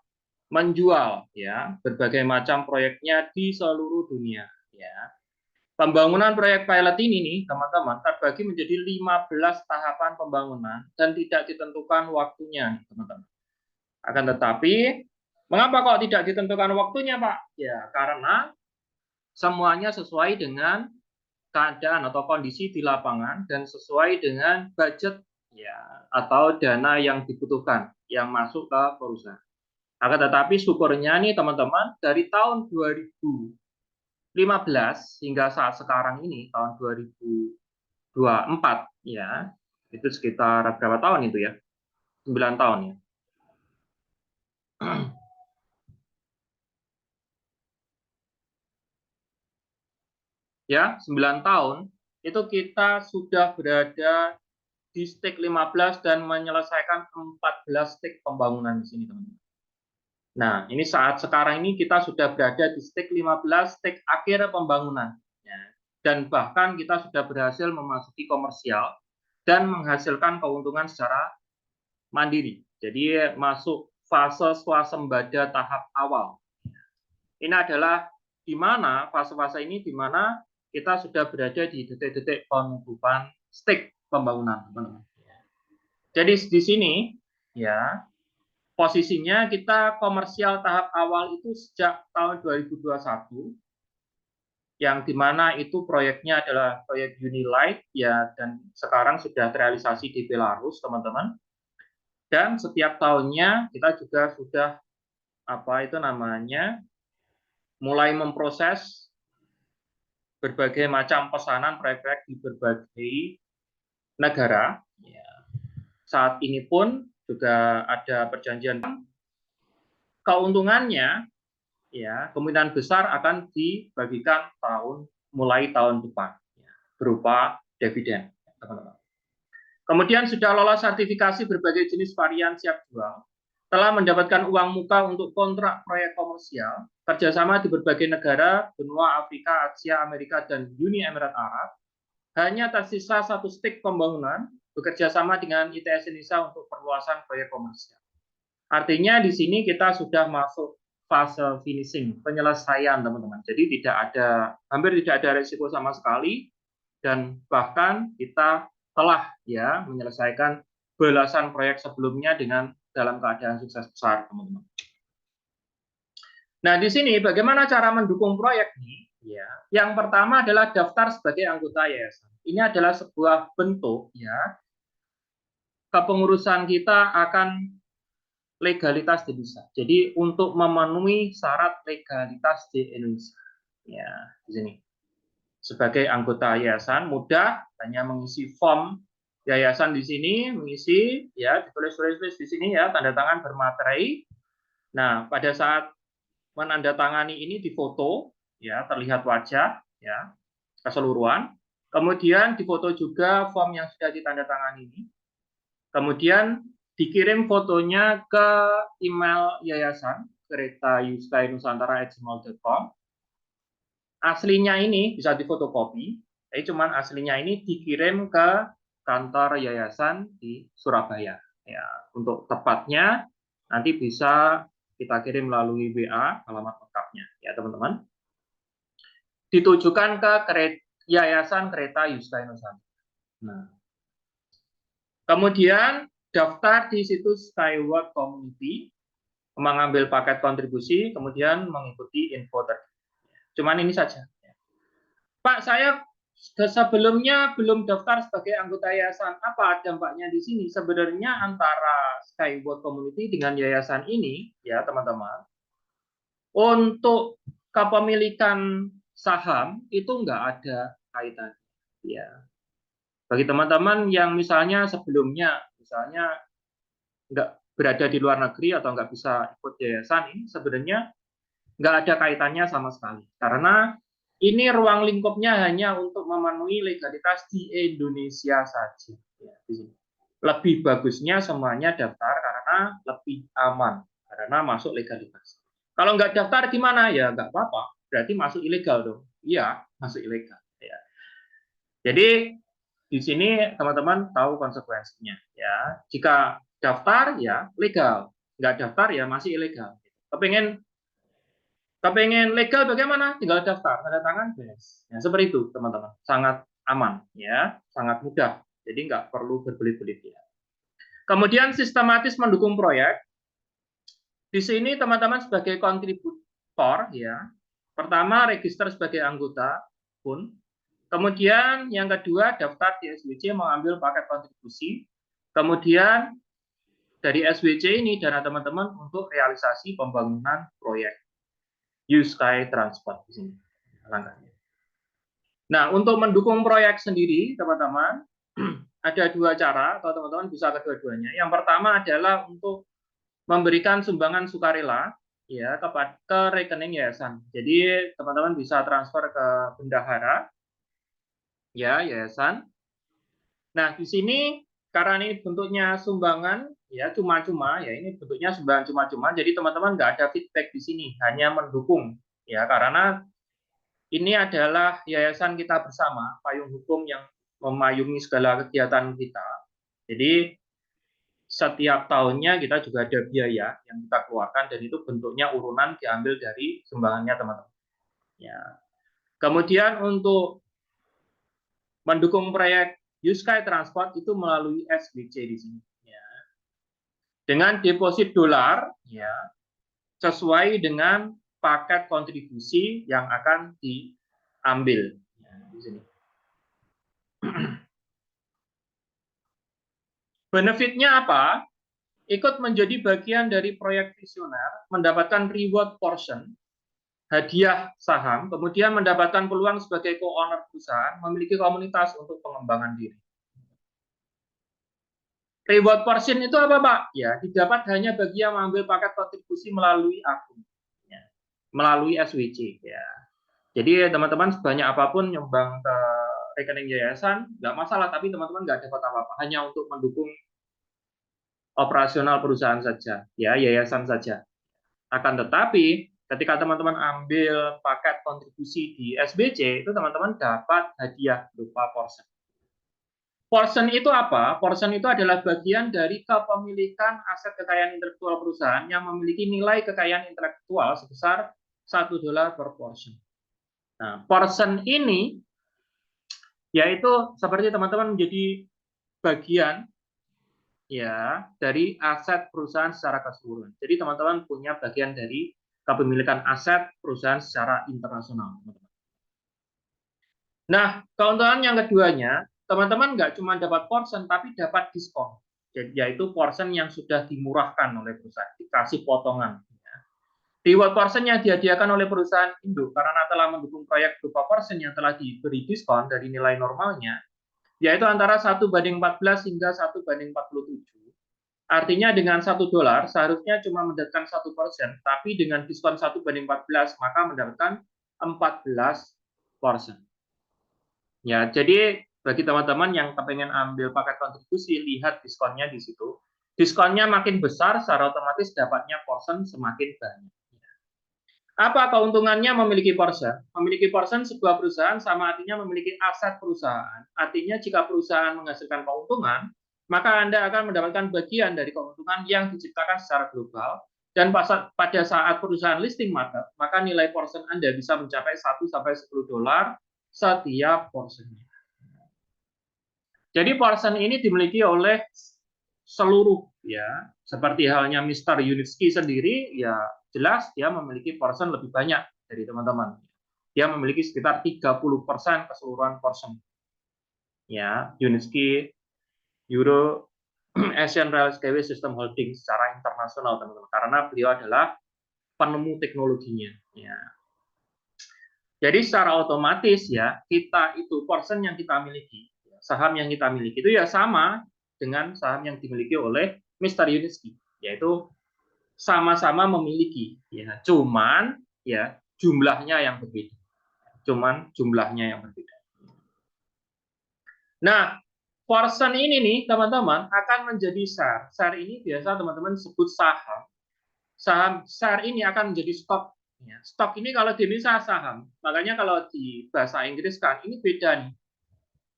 menjual ya berbagai macam proyeknya di seluruh dunia ya. Pembangunan proyek pilot ini nih teman-teman terbagi menjadi 15 tahapan pembangunan dan tidak ditentukan waktunya teman-teman. Akan tetapi mengapa kok tidak ditentukan waktunya Pak? Ya karena semuanya sesuai dengan keadaan atau kondisi di lapangan dan sesuai dengan budget ya atau dana yang dibutuhkan yang masuk ke perusahaan. Akan tetapi syukurnya nih teman-teman dari tahun 2015 hingga saat sekarang ini tahun 2024 ya itu sekitar berapa tahun itu ya 9 tahun ya. Ya 9 tahun itu kita sudah berada di stage 15 dan menyelesaikan 14 stage pembangunan di sini teman-teman. Nah, ini saat sekarang ini kita sudah berada di stage 15, stage akhir pembangunan. Ya. Dan bahkan kita sudah berhasil memasuki komersial dan menghasilkan keuntungan secara mandiri. Jadi masuk fase swasembada tahap awal. Ini adalah di mana fase-fase ini di mana kita sudah berada di detik-detik penutupan stage pembangunan, teman-teman. Jadi di sini ya posisinya kita komersial tahap awal itu sejak tahun 2021 yang dimana itu proyeknya adalah proyek Unilight ya dan sekarang sudah terrealisasi di Belarus teman-teman dan setiap tahunnya kita juga sudah mulai memproses berbagai macam pesanan proyek-proyek di berbagai negara ya. Saat ini pun juga ada perjanjian keuntungannya ya kemungkinan besar akan dibagikan mulai tahun depan ya, berupa dividen, teman-teman. Kemudian sudah lolos sertifikasi berbagai jenis varian siap jual, telah mendapatkan uang muka untuk kontrak proyek komersial, kerjasama di berbagai negara, benua Afrika, Asia, Amerika, dan Uni Emirat Arab. Hanya tersisa satu stick pembangunan, bekerja sama dengan ITS Indonesia untuk perluasan proyek komersial. Artinya di sini kita sudah masuk fase finishing, penyelesaian, teman-teman. Jadi hampir tidak ada risiko sama sekali, dan bahkan kita telah ya menyelesaikan belasan proyek sebelumnya dalam keadaan sukses besar, teman-teman. Nah, di sini bagaimana cara mendukung proyek ini? Ya, yang pertama adalah daftar sebagai anggota yayasan. Ini adalah sebuah bentuk ya kepengurusan kita akan legalitas di Indonesia. Jadi untuk memenuhi syarat legalitas di Indonesia. Ya, di sini. Sebagai anggota yayasan mudah, hanya mengisi form yayasan di sini, mengisi ya ditulis-tulis di sini ya, tanda tangan bermaterai. Nah, pada saat menandatangani ini difoto ya, terlihat wajah ya keseluruhan. Kemudian difoto juga form yang sudah ditandatangani ini. Kemudian dikirim fotonya ke email yayasan keretayuskainusantara@gmail.com. Aslinya ini bisa difotokopi, tapi cuman aslinya ini dikirim ke kantor yayasan di Surabaya. Ya, untuk tepatnya nanti bisa kita kirim melalui WA alamat lengkapnya, ya teman-teman. Ditujukan ke Yayasan Kereta Yuska Nusantara. Nah, kemudian daftar di situs Skyward Community, mengambil paket kontribusi, kemudian mengikuti info tadi. Cuman ini saja. Pak, saya sebelumnya belum daftar sebagai anggota yayasan. Apa dampaknya di sini? Sebenarnya antara Skyward Community dengan yayasan ini, ya teman-teman, untuk kepemilikan saham itu nggak ada kaitan. Ya, bagi teman-teman yang misalnya sebelumnya, misalnya nggak berada di luar negeri atau nggak bisa ikut yayasan ini, sebenarnya nggak ada kaitannya sama sekali. Karena ini ruang lingkupnya hanya untuk memenuhi legalitas di Indonesia saja. Ya, di sini. Lebih bagusnya semuanya daftar karena lebih aman, karena masuk legalitas. Kalau nggak daftar gimana? Ya nggak apa-apa, berarti masuk ilegal dong. Iya, masuk ilegal. Ya. Jadi di sini teman-teman tahu konsekuensinya. Ya, jika daftar ya legal, nggak daftar ya masih ilegal. Kepengen legal bagaimana? Tinggal daftar, tanda tangan, beres. Ya, seperti itu, teman-teman. Sangat aman, ya, sangat mudah. Jadi nggak perlu berbelit-belit ya. Kemudian sistematis mendukung proyek. Di sini teman-teman sebagai kontributor, ya. Pertama register sebagai anggota pun. Kemudian yang kedua daftar di SWC mengambil paket kontribusi. Kemudian dari SWC ini dana teman-teman untuk realisasi pembangunan proyek Sky Transport di sini langkahnya. Nah, untuk mendukung proyek sendiri, teman-teman, ada dua cara, atau teman-teman bisa kedua-duanya. Yang pertama adalah untuk memberikan sumbangan sukarela ya ke rekening yayasan. Jadi teman-teman bisa transfer ke bendahara ya yayasan. Nah, di sini karena ini bentuknya sumbangan ya cuma-cuma ya, ini bentuknya sumbangan cuma-cuma. Jadi teman-teman nggak ada feedback di sini, hanya mendukung ya, karena ini adalah yayasan kita bersama, payung hukum yang memayungi segala kegiatan kita. Jadi setiap tahunnya kita juga ada biaya yang kita keluarkan, dan itu bentuknya urunan diambil dari sumbangannya teman-teman. Ya. Kemudian untuk mendukung proyek Sky Transport itu melalui SBC di sini. Ya. Dengan deposit dolar, ya, sesuai dengan paket kontribusi yang akan diambil. Ya, di sini. Benefitnya apa? Ikut menjadi bagian dari proyek visioner, mendapatkan reward portion, hadiah saham, kemudian mendapatkan peluang sebagai co-owner perusahaan, memiliki komunitas untuk pengembangan diri. Reward portion itu apa, Pak? Ya, didapat hanya bagi yang mengambil paket kontribusi melalui akun, ya, melalui SWC. Ya. Jadi teman-teman sebanyak apapun nyumbang ke rekening yayasan, nggak masalah, tapi teman-teman nggak dapat apa-apa, hanya untuk mendukung operasional perusahaan saja, ya, yayasan saja. Akan tetapi, ketika teman-teman ambil paket kontribusi di SBC, itu teman-teman dapat hadiah berupa portion. Portion itu apa? Portion itu adalah bagian dari kepemilikan aset kekayaan intelektual perusahaan yang memiliki nilai kekayaan intelektual sebesar $1 per portion. Nah, portion ini yaitu seperti teman-teman menjadi bagian ya dari aset perusahaan secara keseluruhan. Jadi teman-teman punya bagian dari kepemilikan aset perusahaan secara internasional. Nah, keuntungan yang keduanya, teman-teman nggak cuma dapat portion, tapi dapat diskon. Yaitu portion yang sudah dimurahkan oleh perusahaan, dikasih potongan. Reward portion yang dihadiahkan oleh perusahaan induk karena telah mendukung proyek berupa portion yang telah diberi diskon dari nilai normalnya, yaitu antara 1:14 hingga 1:47. Artinya dengan $1 seharusnya cuma mendapatkan 1%, tapi dengan diskon 1:14 maka mendapatkan 14%. Ya, jadi bagi teman-teman yang kepengen ambil paket kontribusi, lihat diskonnya di situ. Diskonnya makin besar, secara otomatis dapatnya portion semakin banyak. Apa keuntungannya memiliki portion? Memiliki portion sebuah perusahaan sama artinya memiliki aset perusahaan. Artinya jika perusahaan menghasilkan keuntungan, maka Anda akan mendapatkan bagian dari keuntungan yang diciptakan secara global. Dan pada saat perusahaan listing market, maka nilai portion Anda bisa mencapai 1-10 dolar setiap portionnya. Jadi portion ini dimiliki oleh seluruh ya, seperti halnya Mr. Yunitsky sendiri, ya jelas dia memiliki portion lebih banyak dari teman-teman. Dia memiliki sekitar 30% keseluruhan portion. Ya, Yunitsky, Euro, Asian Rail Skyway System Holding secara internasional, teman-teman. Karena beliau adalah penemu teknologinya. Ya. Jadi secara otomatis ya, kita itu portion yang kita miliki, saham yang kita miliki itu ya sama dengan saham yang dimiliki oleh Mr. Yunitsky, yaitu sama-sama memiliki, ya, cuman ya jumlahnya yang berbeda, Nah, portion ini nih teman-teman akan menjadi share. Share ini biasa teman-teman sebut saham. Share ini akan menjadi stok. Ya, stok ini kalau di Indonesia saham, makanya kalau di bahasa Inggris kan ini beda nih.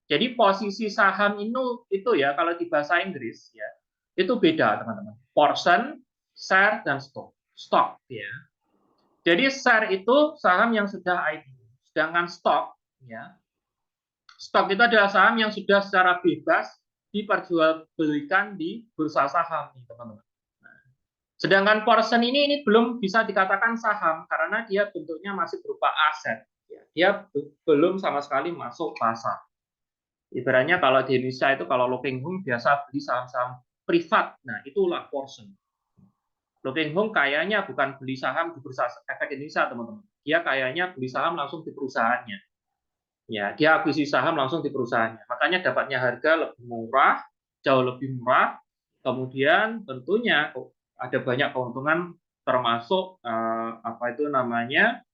Jadi posisi saham itu ya kalau di bahasa Inggris ya itu beda teman-teman. Portion, share dan stok. Stok ya. Jadi share itu saham yang sudah IPO, sedangkan stok ya. Stok itu adalah saham yang sudah secara bebas diperjualbelikan di bursa saham nih teman-teman. Sedangkan portion ini belum bisa dikatakan saham karena dia bentuknya masih berupa aset. Dia belum sama sekali masuk pasar. Ibaratnya kalau di Indonesia itu kalau Looking Home biasa beli saham-saham privat. Nah, itulah portion. Looking Home kayaknya bukan beli saham di Bursa Efek Indonesia, teman-teman. Dia kayaknya beli saham langsung di perusahaannya. Ya, dia akuisisi saham langsung di perusahaannya. Makanya dapatnya harga lebih murah, jauh lebih murah. Kemudian tentunya ada banyak keuntungan termasuk apa itu namanya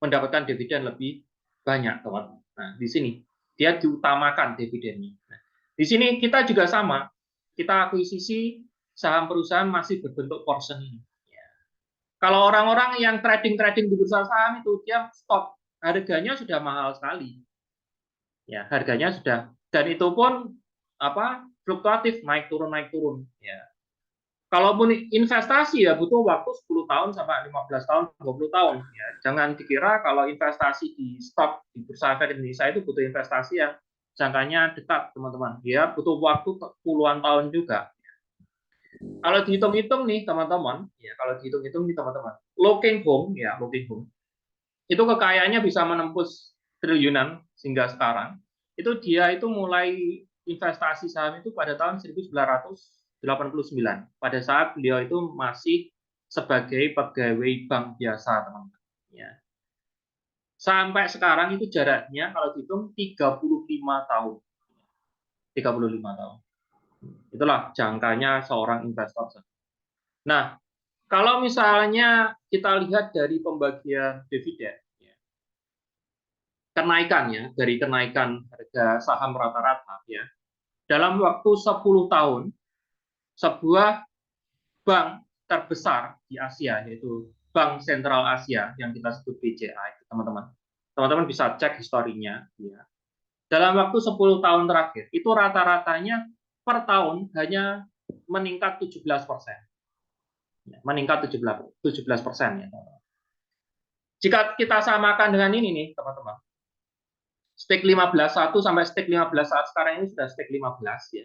mendapatkan dividen lebih banyak, teman-teman. Nah, di sini dia diutamakan dividennya. Nah, di sini kita juga sama. Kita akuisisi saham perusahaan masih berbentuk portion ini. Ya. Kalau orang-orang yang trading di bursa saham itu dia stop, harganya sudah mahal sekali. Ya, harganya sudah dan itu pun apa fluktuatif naik turun. Ya. Kalaupun investasi ya butuh waktu 10 tahun sampai 15 tahun, 20 tahun. Ya. Jangan dikira kalau investasi di stok di Bursa Efek Indonesia itu butuh investasi yang jangkanya dekat, teman-teman. Ya, butuh waktu puluhan tahun juga. Kalau dihitung-hitung nih, teman-teman, ya kalau dihitung-hitung nih, teman-teman, Looking Home, itu kekayaannya bisa menembus triliunan sehingga sekarang. Itu dia itu mulai investasi saham itu pada tahun 1989 pada saat beliau itu masih sebagai pegawai bank biasa, teman-teman. Ya. Sampai sekarang itu jaraknya kalau dihitung 35 tahun. 35 tahun. Itulah jangkanya seorang investor. Nah, kalau misalnya kita lihat dari pembagian dividen, kenaikannya dari kenaikan harga saham rata-rata, ya, dalam waktu 10 tahun, sebuah bank terbesar di Asia, yaitu Bank Sentral Asia yang kita sebut BCA, teman-teman. Teman-teman bisa cek historinya. Ya. Dalam waktu 10 tahun terakhir, itu rata-ratanya per tahun hanya meningkat 17%. Meningkat 17%. Ya. Jika kita samakan dengan ini nih, teman-teman. Stake 15.1 sampai stake 15 saat sekarang ini sudah stake 15 ya.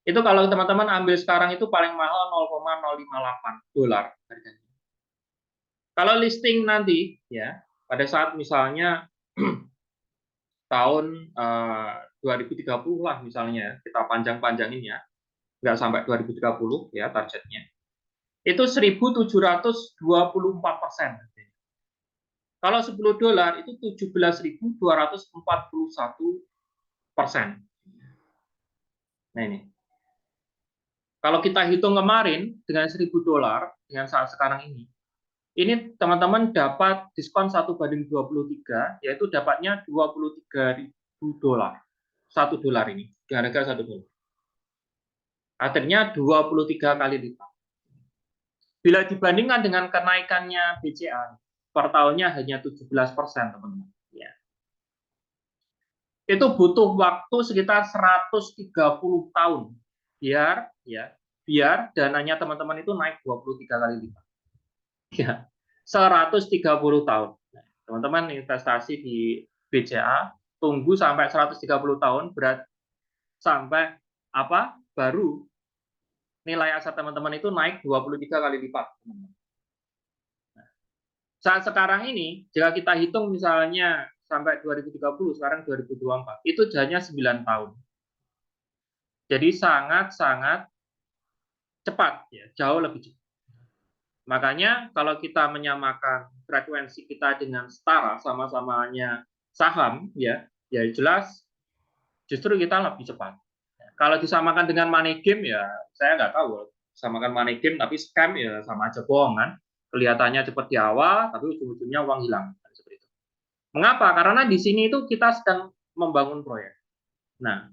Itu kalau teman-teman ambil sekarang itu paling mahal 0,058 dolar harganya. Kalau listing nanti ya, pada saat misalnya tahun 2030 lah misalnya, kita panjang-panjangin ya, nggak sampai 2030 ya targetnya, itu 1.724%. Kalau 10 dolar itu 17.241%. Nah ini. Kalau kita hitung kemarin dengan 1.000 dolar dengan saat sekarang ini teman-teman dapat diskon 1/23, yaitu dapatnya 23.000 dolar. 1 dolar ini, harga 1 dolar. Artinya 23 kali lipat. Bila dibandingkan dengan kenaikannya BCA, per tahunnya hanya 17%, teman-teman. Ya. Itu butuh waktu sekitar 130 tahun biar dananya teman-teman itu naik 23 kali lipat. Ya, 130 tahun. Teman-teman investasi di BCA, tunggu sampai 130 tahun, sampai baru nilai aset teman-teman itu naik 23 kali lipat. Saat sekarang ini, jika kita hitung misalnya sampai 2030, sekarang 2024, itu hanya 9 tahun. Jadi sangat-sangat cepat, ya, jauh lebih cepat. Makanya kalau kita menyamakan frekuensi kita dengan setara, sama-samanya saham, ya jelas justru kita lebih cepat. Kalau disamakan dengan money game, ya saya nggak tahu. Samakan money game tapi scam, ya sama aja bohong kan. Kelihatannya cepat di awal, tapi ujung-ujungnya uang hilang. Seperti itu. Mengapa? Karena di sini itu kita sedang membangun proyek. Nah,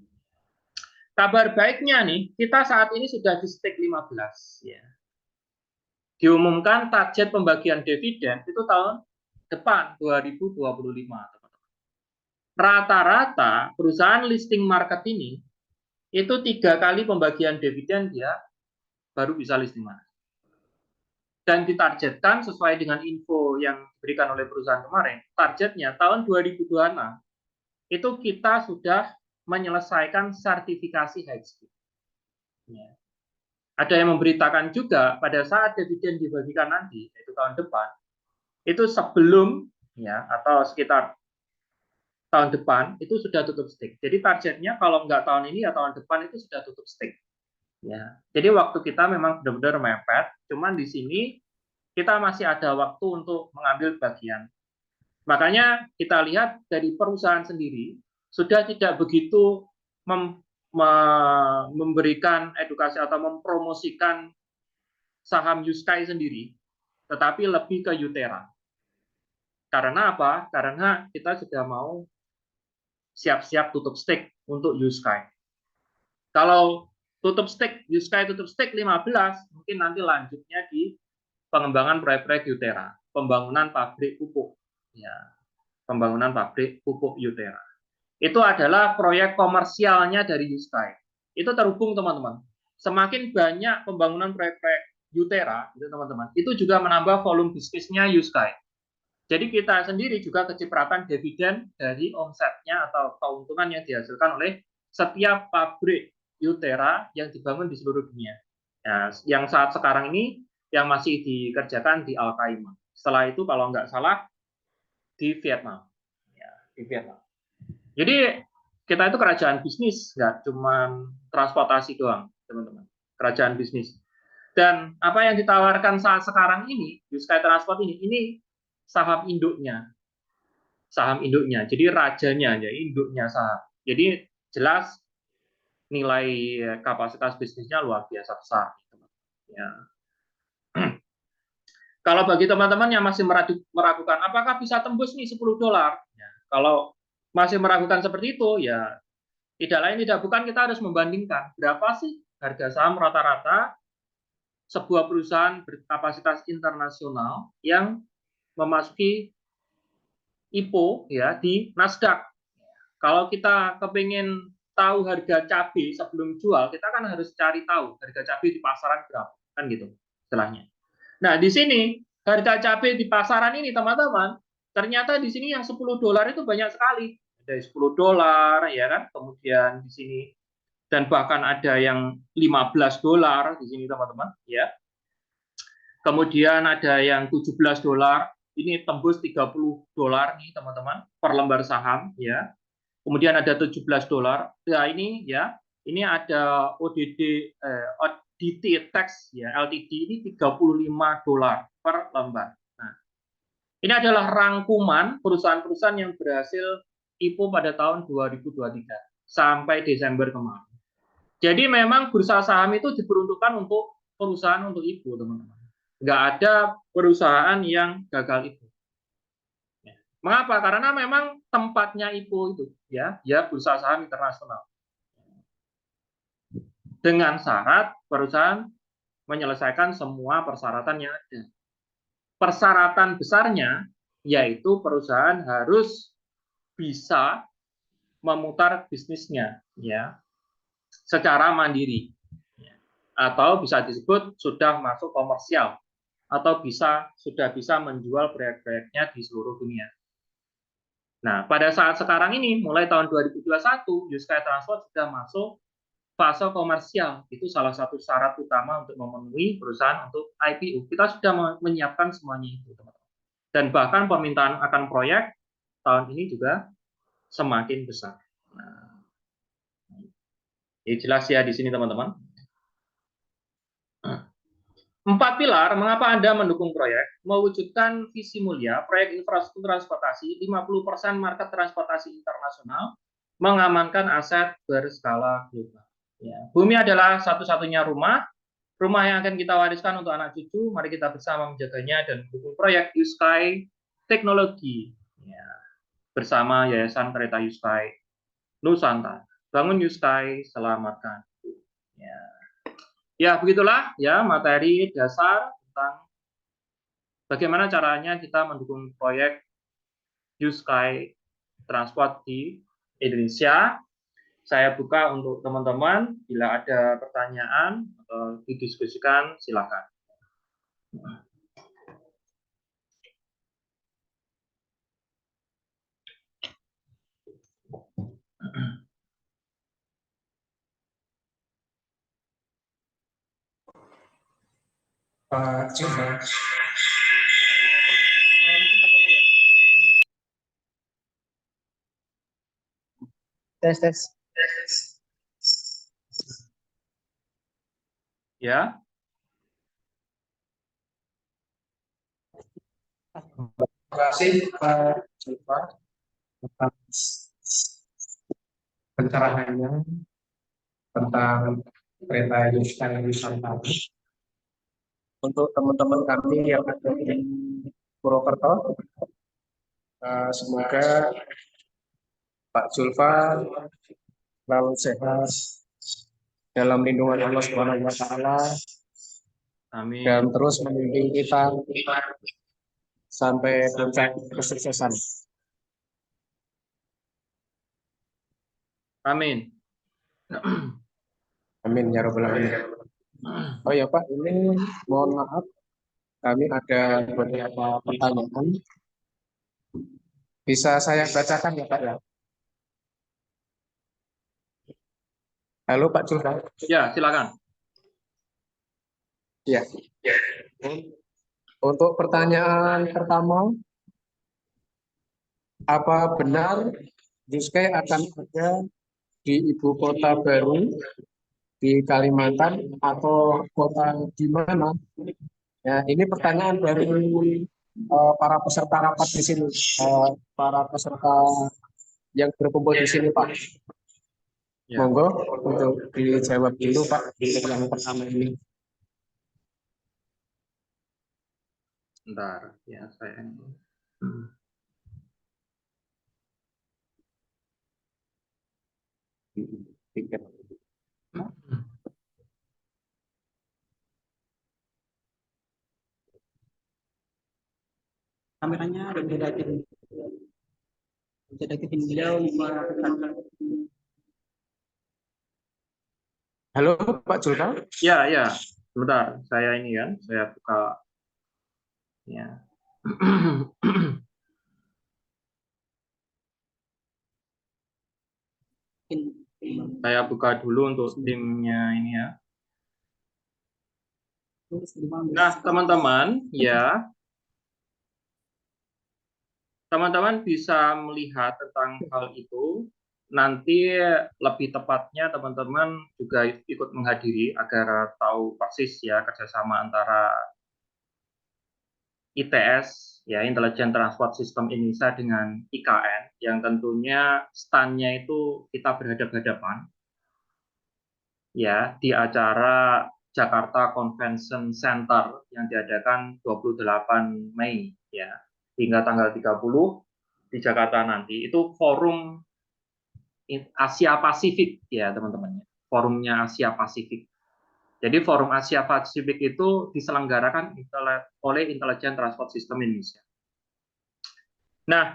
kabar baiknya nih, kita saat ini sudah di stake 15. Ya. Diumumkan target pembagian dividen itu tahun depan 2025. Rata-rata perusahaan listing market ini itu 3 kali pembagian dividen dia baru bisa listing market. Dan ditargetkan sesuai dengan info yang diberikan oleh perusahaan kemarin, targetnya tahun 2026 itu kita sudah menyelesaikan sertifikasi high speed. Ya. Ada yang memberitakan juga pada saat dividen dibagikan nanti, yaitu tahun depan, itu sebelum atau sekitar tahun depan itu sudah tutup stake. Jadi targetnya kalau nggak tahun ini ya tahun depan itu sudah tutup stake. Ya. Jadi waktu kita memang benar-benar mepet, cuman di sini kita masih ada waktu untuk mengambil bagian. Makanya kita lihat dari perusahaan sendiri sudah tidak begitu memberikan edukasi atau mempromosikan saham Yuskai sendiri, tetapi lebih ke Yutera. Karena apa? Karena kita sudah mau siap-siap tutup stake untuk Yuskai. Kalau tutup stake, Yuskai tutup stake 15, mungkin nanti lanjutnya di pengembangan proyek-proyek Yutera, pembangunan pabrik pupuk. Ya, pembangunan pabrik pupuk Yutera. Itu adalah proyek komersialnya dari Yuskai. Itu terhubung, teman-teman. Semakin banyak pembangunan proyek-proyek Yutera, itu teman-teman, itu juga menambah volume bisnisnya Yuskai. Jadi kita sendiri juga kecipratan dividen dari omsetnya atau keuntungan yang dihasilkan oleh setiap pabrik Yutera yang dibangun di seluruh dunia. Nah, yang saat sekarang ini yang masih dikerjakan di Al-Qaimah. Setelah itu kalau nggak salah di Vietnam. Ya, di Vietnam. Jadi kita itu kerajaan bisnis, nggak cuma transportasi doang, teman-teman. Kerajaan bisnis. Dan apa yang ditawarkan saat sekarang ini, Yuskai Transport ini saham induknya. Saham induknya. Jadi rajanya, ya induknya saham. Jadi jelas nilai kapasitas bisnisnya luar biasa besar. Ya. Kalau bagi teman-teman yang masih meragukan apakah bisa tembus nih $10, ya, kalau masih meragukan seperti itu, ya tidak lain tidak bukan kita harus membandingkan berapa sih harga saham rata-rata sebuah perusahaan berkapasitas internasional yang memasuki IPO ya di Nasdaq. Kalau kita kepingin tahu harga cabai sebelum jual, kita kan harus cari tahu harga cabai di pasaran berapa, kan gitu istilahnya. Nah, di sini harga cabai di pasaran ini, teman-teman, ternyata di sini yang $10 itu banyak sekali. Ada $10, ya kan? Kemudian di sini dan bahkan ada yang $15 di sini, teman-teman, ya. Kemudian ada yang $17. Ini tembus $30 nih, teman-teman, per lembar saham, ya. Kemudian ada $17. Ya, ini ya. Ini ada ODT tax ya, LTD ini $35 per lembar. Nah, ini adalah rangkuman perusahaan-perusahaan yang berhasil IPO pada tahun 2023 sampai Desember kemarin. Jadi memang bursa saham itu diperuntukkan untuk perusahaan untuk IPO, teman-teman. Nggak ada perusahaan yang gagal IPO. Mengapa? Karena memang tempatnya IPO itu ya bursa saham internasional. Dengan syarat perusahaan menyelesaikan semua persyaratan yang ada. Persyaratan besarnya yaitu perusahaan harus bisa memutar bisnisnya ya secara mandiri atau bisa disebut sudah masuk komersial atau sudah bisa menjual proyek-proyeknya di seluruh dunia. Nah, pada saat sekarang ini mulai tahun 2021 Yuskay Transport sudah masuk fase komersial. Itu salah satu syarat utama untuk memenuhi perusahaan untuk IPO. Kita sudah menyiapkan semuanya itu, teman-teman. Dan bahkan permintaan akan proyek tahun ini juga semakin besar. Nah, ini jelas ya di sini, teman-teman. 4 pilar mengapa Anda mendukung proyek, mewujudkan visi mulia, proyek infrastruktur transportasi, 50% market transportasi internasional, mengamankan aset berskala global. Ya, bumi adalah satu-satunya rumah yang akan kita wariskan untuk anak cucu. Mari kita bersama menjaganya dan mendukung proyek Yuskay Teknologi ya, bersama Yayasan Kereta Yuskay Nusantara. Bangun Yuskay, selamatkan. Ya, begitulah ya materi dasar tentang bagaimana caranya kita mendukung proyek Yuskay Transport di Indonesia. Saya buka untuk teman-teman, bila ada pertanyaan atau didiskusikan, silakan. Pak Julfa. Tes. Ya. Terima kasih Pak Julfa atas pencerahannya tentang kereta Yuskay Nusantara. Untuk teman-teman kami yang ada di Purwokerto, semoga Pak Julfa selalu sehat dalam lindungan Allah Subhanahu wa taala. Amin. Dan terus membimbing kita sampai puncak kesuksesan. Amin. Amin ya rabbal alamin. Oh ya Pak, ini mohon maaf kami ada beberapa pertanyaan. Bisa saya bacakan ya Pak ya? Halo Pak Julfa. Ya, silakan. Ya. Untuk pertanyaan pertama, apa benar Yuskay akan ada di ibu kota baru di Kalimantan atau kota di mana? Ya, ini pertanyaan dari para peserta rapat di sini, para peserta yang berkumpul di sini, Pak. Ya, Monggo untuk dijawab dulu Pak untuk yang pertama ini. bentar ya saya ini. Kameranya ada deketin beliau. Halo Pak Julka. Ya, ya, sebentar saya ini kan, saya buka ya. Saya buka dulu untuk timnya ini ya. Nah, teman-teman, ya, teman-teman bisa melihat tentang hal itu. Nanti lebih tepatnya teman-teman juga ikut menghadiri agar tahu persis ya kerjasama antara ITS, ya Intelligent Transport System Indonesia dengan IKN, yang tentunya stand-nya itu kita berhadapan-hadapan, ya di acara Jakarta Convention Center yang diadakan 28 Mei, ya hingga tanggal 30 di Jakarta nanti. Itu forum Asia Pasifik ya teman-teman, forumnya Asia Pasifik. Jadi forum Asia Pasifik itu diselenggarakan oleh Intelligent Transport System Indonesia. Nah,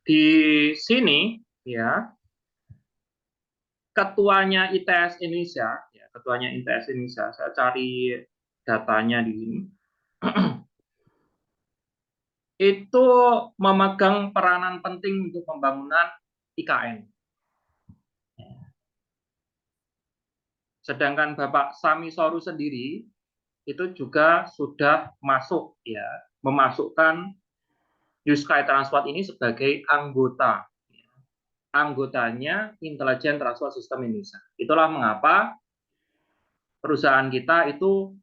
di sini ya ketuanya ITS Indonesia, ya ketuanya ITS Indonesia, saya cari datanya di sini. Itu memegang peranan penting untuk pembangunan IKN. Sedangkan Bapak Sami Soru sendiri itu juga sudah masuk ya, memasukkan Yuskai Transport ini sebagai anggotanya Intelligent Transport System Indonesia. Itulah mengapa perusahaan kita itu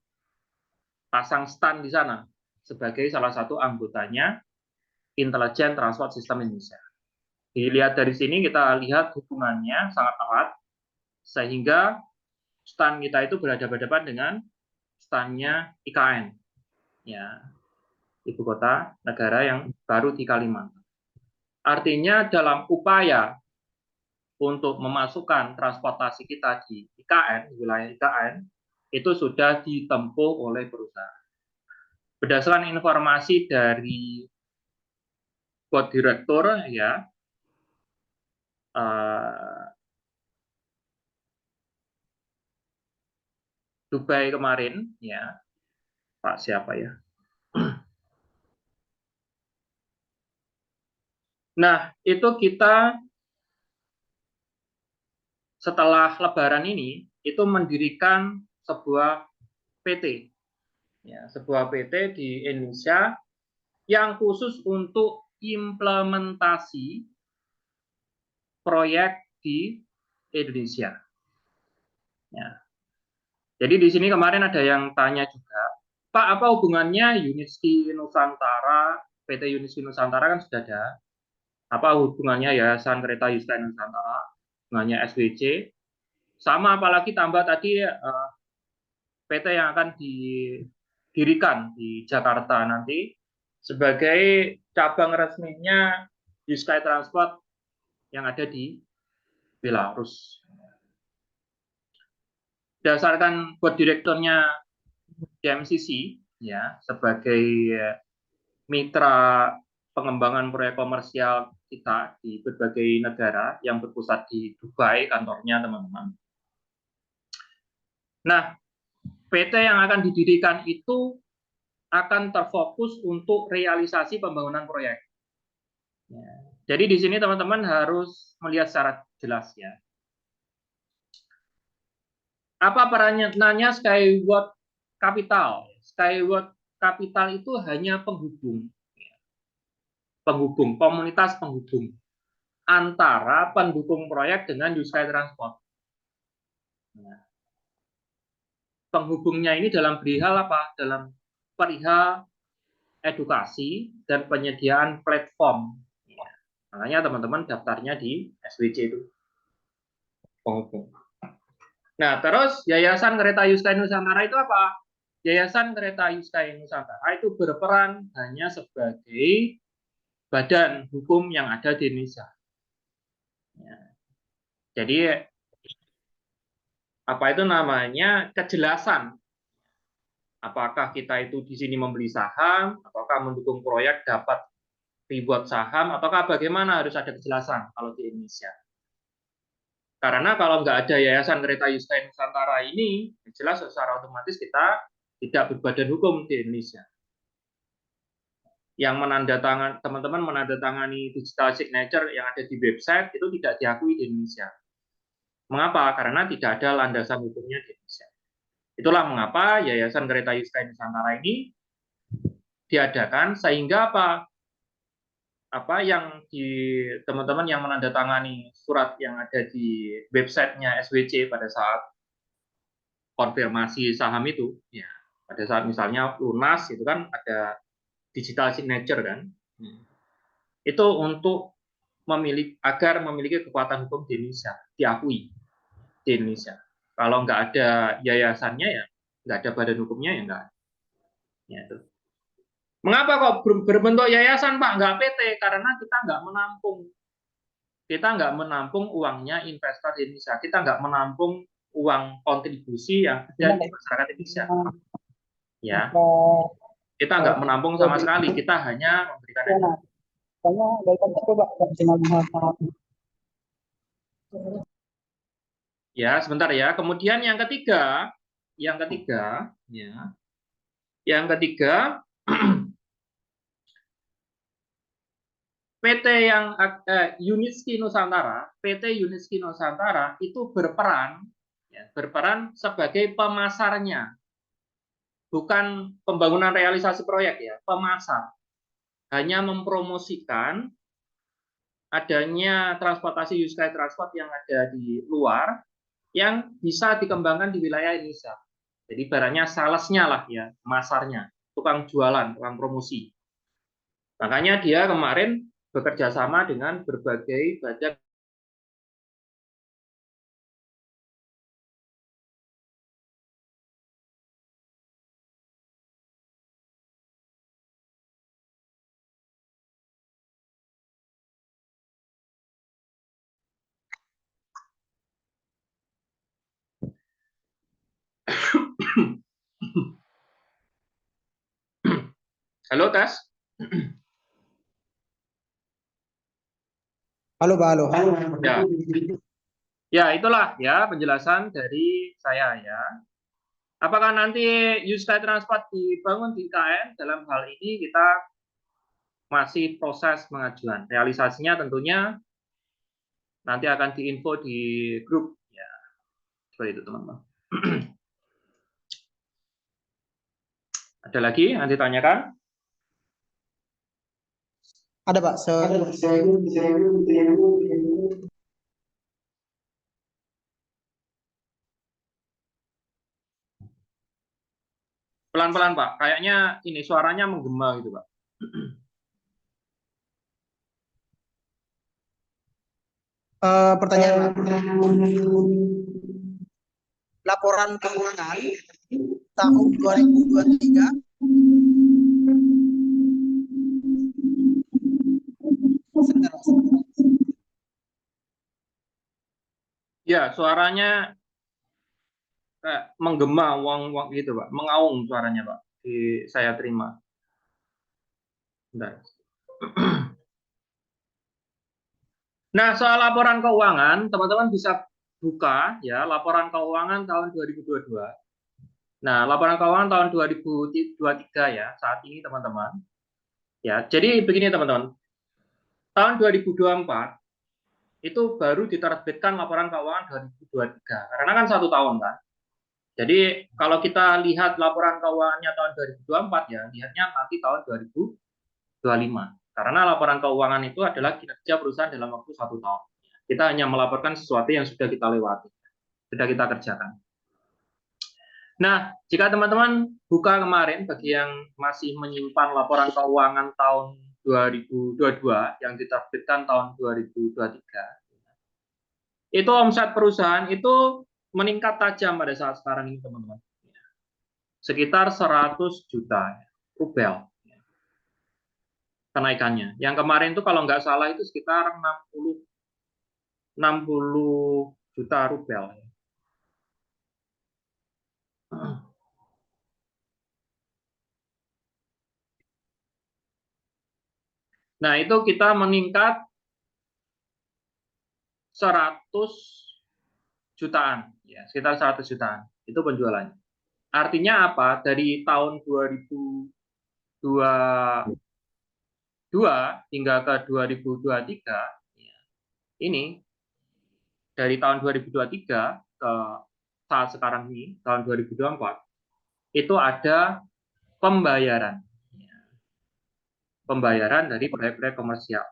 pasang stand di sana sebagai salah satu anggotanya Intelligent Transport System Indonesia. Dilihat dari sini kita lihat hubungannya sangat erat sehingga stand kita itu berhadapan-hadapan dengan standnya IKN, ya ibu kota negara yang baru di Kalimantan. Artinya dalam upaya untuk memasukkan transportasi kita di IKN, wilayah IKN, itu sudah ditempuh oleh perusahaan. Berdasarkan informasi dari Board Director ya, Dubai kemarin ya, Pak siapa ya? Nah, itu kita setelah Lebaran ini itu mendirikan sebuah PT, ya, sebuah PT di Indonesia yang khusus untuk implementasi proyek di Indonesia. Ya. Jadi di sini kemarin ada yang tanya juga, Pak, apa hubungannya Uniski Nusantara, PT Uniski Nusantara kan sudah ada, apa hubungannya Yayasan Kereta Yuskai Nusantara, hubungannya SWC, sama apalagi tambah tadi PT yang akan didirikan di Jakarta nanti sebagai cabang resminya Yuskai Transport yang ada di Belarus. Berdasarkan board direkturnya DMCC ya sebagai mitra pengembangan proyek komersial kita di berbagai negara yang berpusat di Dubai kantornya teman-teman. Nah, PT yang akan didirikan itu akan terfokus untuk realisasi pembangunan proyek. Ya. Jadi di sini teman-teman harus melihat secara jelas ya. Apa perannya Skyward Capital? Skyward Capital itu hanya penghubung, komunitas penghubung antara pendukung proyek dengan Yuskai Transport. Nah, penghubungnya ini dalam perihal apa? Dalam perihal edukasi dan penyediaan platform. Makanya teman-teman daftarnya di SWC itu. Oke. Nah, terus Yayasan Kereta Yuskay Nusantara itu apa? Yayasan Kereta Yuskay Nusantara itu berperan hanya sebagai badan hukum yang ada di Indonesia. Ya. Jadi apa itu namanya kejelasan? Apakah kita itu di sini membeli saham, ataukah mendukung proyek dapat reward saham, ataukah bagaimana, harus ada kejelasan kalau di Indonesia. Karena kalau nggak ada Yayasan Kereta Yuskay Nusantara ini, jelas secara otomatis kita tidak berbadan hukum di Indonesia. Yang menandatangan, teman-teman menandatangani digital signature yang ada di website itu tidak diakui di Indonesia. Mengapa? Karena tidak ada landasan hukumnya di Indonesia. Itulah mengapa Yayasan Kereta Yuskay Nusantara ini diadakan, sehingga apa yang di teman-teman yang menandatangani surat yang ada di websitenya SWC pada saat konfirmasi saham itu, ya pada saat misalnya lunas itu kan ada digital signature kan, itu untuk agar memiliki kekuatan hukum di Indonesia, diakui di Indonesia. Kalau nggak ada yayasannya ya nggak ada badan hukumnya ya nggak. Ya, itu. Mengapa kok berbentuk yayasan Pak, nggak PT? Karena kita nggak menampung uangnya investor di Indonesia, kita nggak menampung uang kontribusi yang ada di masyarakat Indonesia. Ya, kita nggak menampung sama sekali, kita hanya memberikan. Ya, sebentar ya. Kemudian yang ketiga, ya, yang ketiga. PT yang Unitsky Nusantara, PT Unitsky Nusantara itu berperan sebagai pemasarnya, bukan pembangunan realisasi proyek ya, pemasar, hanya mempromosikan adanya transportasi Yuskay Transport yang ada di luar yang bisa dikembangkan di wilayah Indonesia. Jadi barangnya salesnya lah ya, masarnya, tukang jualan, tukang promosi. Makanya dia kemarin bekerja sama dengan berbagai badan Halo, tes. Halo, Pak. Halo. Ya. Ya, itulah ya penjelasan dari saya ya. Apakah nanti Yuskay Transport dibangun di IKN? Dalam hal ini kita masih proses pengajuan. Realisasinya tentunya nanti akan diinfo di grup ya. Seperti itu, teman-teman. Ada lagi yang ditanyakan? Ada, Pak. Pelan-pelan, Pak. Kayaknya ini suaranya menggema gitu, Pak. Pertanyaan, Pak. Laporan keuangan tahun 2023 Ya, suaranya menggema, wong gitu, Pak. Mengaung suaranya, Pak. Saya terima. Bentar. Nah, soal laporan keuangan, teman-teman bisa buka ya laporan keuangan tahun 2022. Nah, laporan keuangan tahun 2023 ya, saat ini teman-teman. Ya, jadi begini teman-teman. Tahun 2024 itu baru diterbitkan laporan keuangan 2023. Karena kan 1 tahun kan. Jadi kalau kita lihat laporan keuangannya tahun 2024 ya, lihatnya nanti tahun 2025. Karena laporan keuangan itu adalah kinerja perusahaan dalam waktu 1 tahun. Kita hanya melaporkan sesuatu yang sudah kita lewati, sudah kita kerjakan. Nah, jika teman-teman buka kemarin, bagi yang masih menyimpan laporan keuangan tahun 2022 yang diterbitkan tahun 2023, Itu omset perusahaan itu meningkat tajam pada saat sekarang ini, teman-teman. Sekitar 100 juta rubel kenaikannya. Yang kemarin itu kalau nggak salah itu sekitar 60 juta rubel. Nah, itu kita meningkat 100 jutaan, ya, sekitar 100 jutaan. Itu penjualannya. Artinya apa? Dari tahun 2022 hingga ke 2023, ya, ini dari tahun 2023 ke saat sekarang ini, tahun 2024, itu ada pembayaran. Pembayaran dari proyek-proyek komersial.